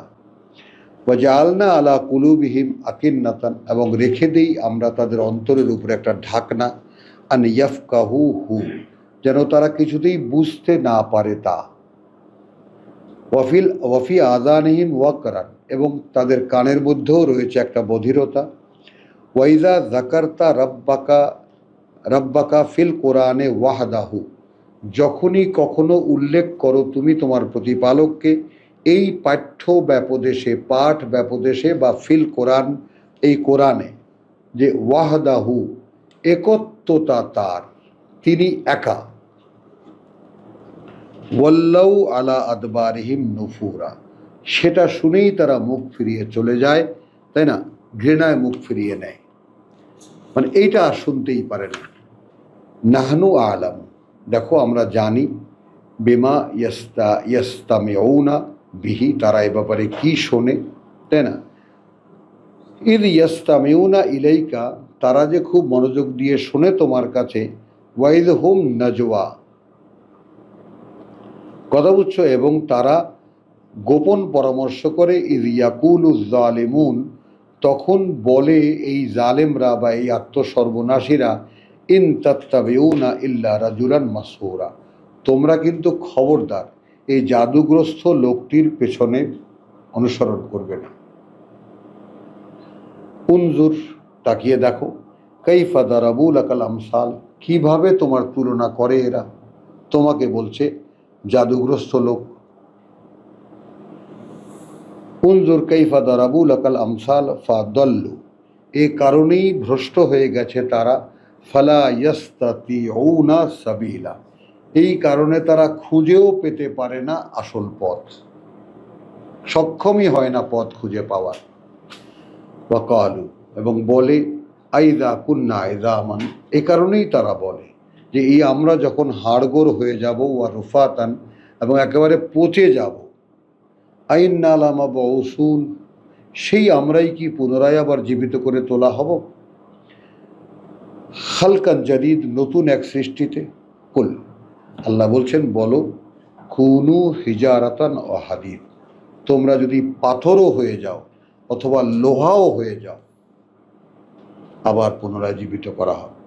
Speaker 1: ওয়া জাআলনা আলা কুলুবিহিম আকিন্নাতান, এবং রেখে দেই আমরা তাদের অন্তরের উপরে একটা ঢাকনা, আন ইয়াফকাহুহু, যেন তারা কিছুতেই বুঝতে না পারে তা। ওয়াফি আযানিহিম ওয়াকরান, এবং তাদের কানের মধ্যেও রয়েছে একটা বধিরতা। ওয়াইজা যাকারতা রাব্বাকা ফিল কোরআনে ওয়াহদাহু, যখনই কখনো উল্লেখ করো তুমি তোমার প্রতিপালককে এই পাঠ্য ব্যাপদেশে, পাঠ ব্যাপদেশে, বা ফিল কোরআন, এই কোরআনে, যে ওয়াহদাহু, একত্বতা তার, তিনি একা। ওয়াল্লাউ আলা আদবারিহিম নুফুরা, সেটা শুনেই তারা মুখ ফিরিয়ে চলে যায়, তাই না, ঘৃণায় মুখ ফিরিয়ে নেয়, মানে এইটা শুনতেই পারে না। নাহনু আলাম, দেখো আমরা জানি, বিমা ইয়াস্তামিউনা বিহি, তারা এ ব্যাপারে কি শোনে, তাই না। ইদ ইয়াস্তামিউনা ইলাইকা, তারা যে খুব মনোযোগ দিয়ে শোনে তোমার কাছে, ওয়াইদ হুম নাজওয়া, কথা বুঝছো, এবং তারা গোপন পরামর্শ করে, ইদ ইয়াকুলুজ জালিমুন, তখন বলে এই জালেমরা বা এই আত্মসর্বনাশীরা, ইন তাত্তাবিউনা ইল্লা রাজুলান মাসহুরা, তোমরা কিন্তু খবরদার এই জাদুগ্রস্ত লোকটির পেছনে অনুসরণ করবে না। উনজুর, তাকিয়ে দেখো, কাইফা দারাবু লাকাল আমসাল, কিভাবে তোমার তুলনা করে এরা, তোমাকে বলছে জাদুগ্রস্ত লোক। উনজুর কাইফা দারাবু লাকাল আমসাল ফাদাল্লু, এ কারণেই ভ্রষ্ট হয়ে গেছে তারা, ফালা ইয়াস্তাতিউনা সাবিলা, এই কারণে তারা খুঁজেও পেতে পারে না আসল পথ। সক্ষমই হয় না পথ খুঁজে পাওয়ার। ওয়াকালু, এবং বলে আইদা কুন্না ইযামান, এ কারণেই তারা বলে যে এই আমরা যখন হাড়গোড় হয়ে যাব, ওয়া রুফাতান, এবং একেবারে পচে যাব, আইন্না লামাবউসুন, সেই আমরাই কি পুনরায় আবার জীবিত করে তোলা হব, খালকান জাদিদ, নতুন এক সৃষ্টিতে। কুল, আল্লাহ বলছেন বলো, কুনু হিজারাতান ও হাদিদ, তোমরা যদি পাথরও হয়ে যাও অথবা লোহাও হয়ে যাও, আবার পুনরায় জীবিত করা হবে।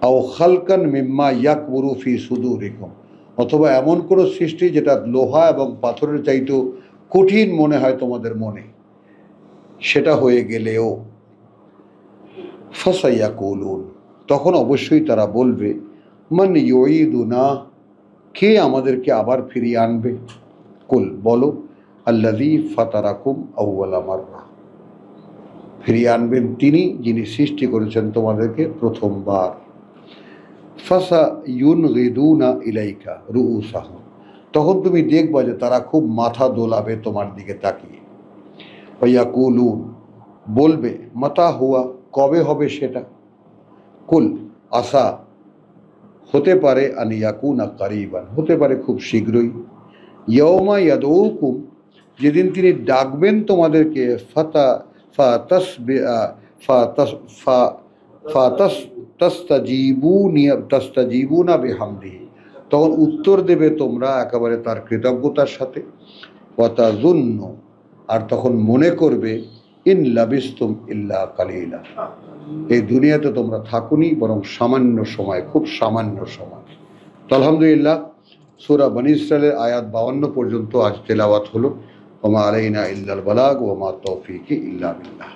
Speaker 1: আও খালকান মিম্মা ইয়াকবুরু ফি সুদুরিকুম, অথবা এমন কোনো সৃষ্টি যেটা লোহা এবং পাথরের চাইতেও কঠিন মনে হয় তোমাদের মনে, সেটা হয়ে গেলেও ফাসাইয়াকুলুন, তখন অবশ্যই তারা বলবে মান ইউঈদুনা, কে আমাদেরকে আবার ফিরিয়ে আনবে। কুল, বলো আল্লাযী ফাতারাকুম আউওয়ালা মাররা, ফিরিয়ে আনবেন তিনি যিনি সৃষ্টি করেছেন তোমাদেরকে প্রথমবার। ফাসা ইউনগিদুনা ইলাইকা রুউসাহুম, তখন তুমি দেখবা যে তারা খুব মাথা দোলাবে তোমার দিকে তাকিয়ে। ওয়ায়াকুলুন, বলবে মাতা হুয়া, কবে হবে সেটা। কুল, আসা, হতে পারে আন ইয়াকুনা কারিবান, হতে পারে খুব শীঘ্রই। ইয়াউমা ইয়াদউকুম, যেদিন তিনি ডাকবেন তোমাদেরকে, ফাতা তাস্তাজিবুনা বিহামদিহি, তখন উত্তর দেবে তোমরা একেবারে তার কৃতজ্ঞতার সাথে। ওয়াতাজুন্নু, আর তখন মনে করবে ইন লাবিস্তুম ইল্লা কালিলা, এই দুনিয়াতে তোমরা থাকুনি বরং সামান্য সময়, খুব সামান্য সময়। তো আলহামদুলিল্লাহ, সূরা বনী ইসরাইলের আয়াত 52 পর্যন্ত আজ তেলাওয়াত হলো। ওমা আলাইনা ইল্লাল বালাগ ওয়া মা তাওফীকি ইল্লা বিল্লাহ।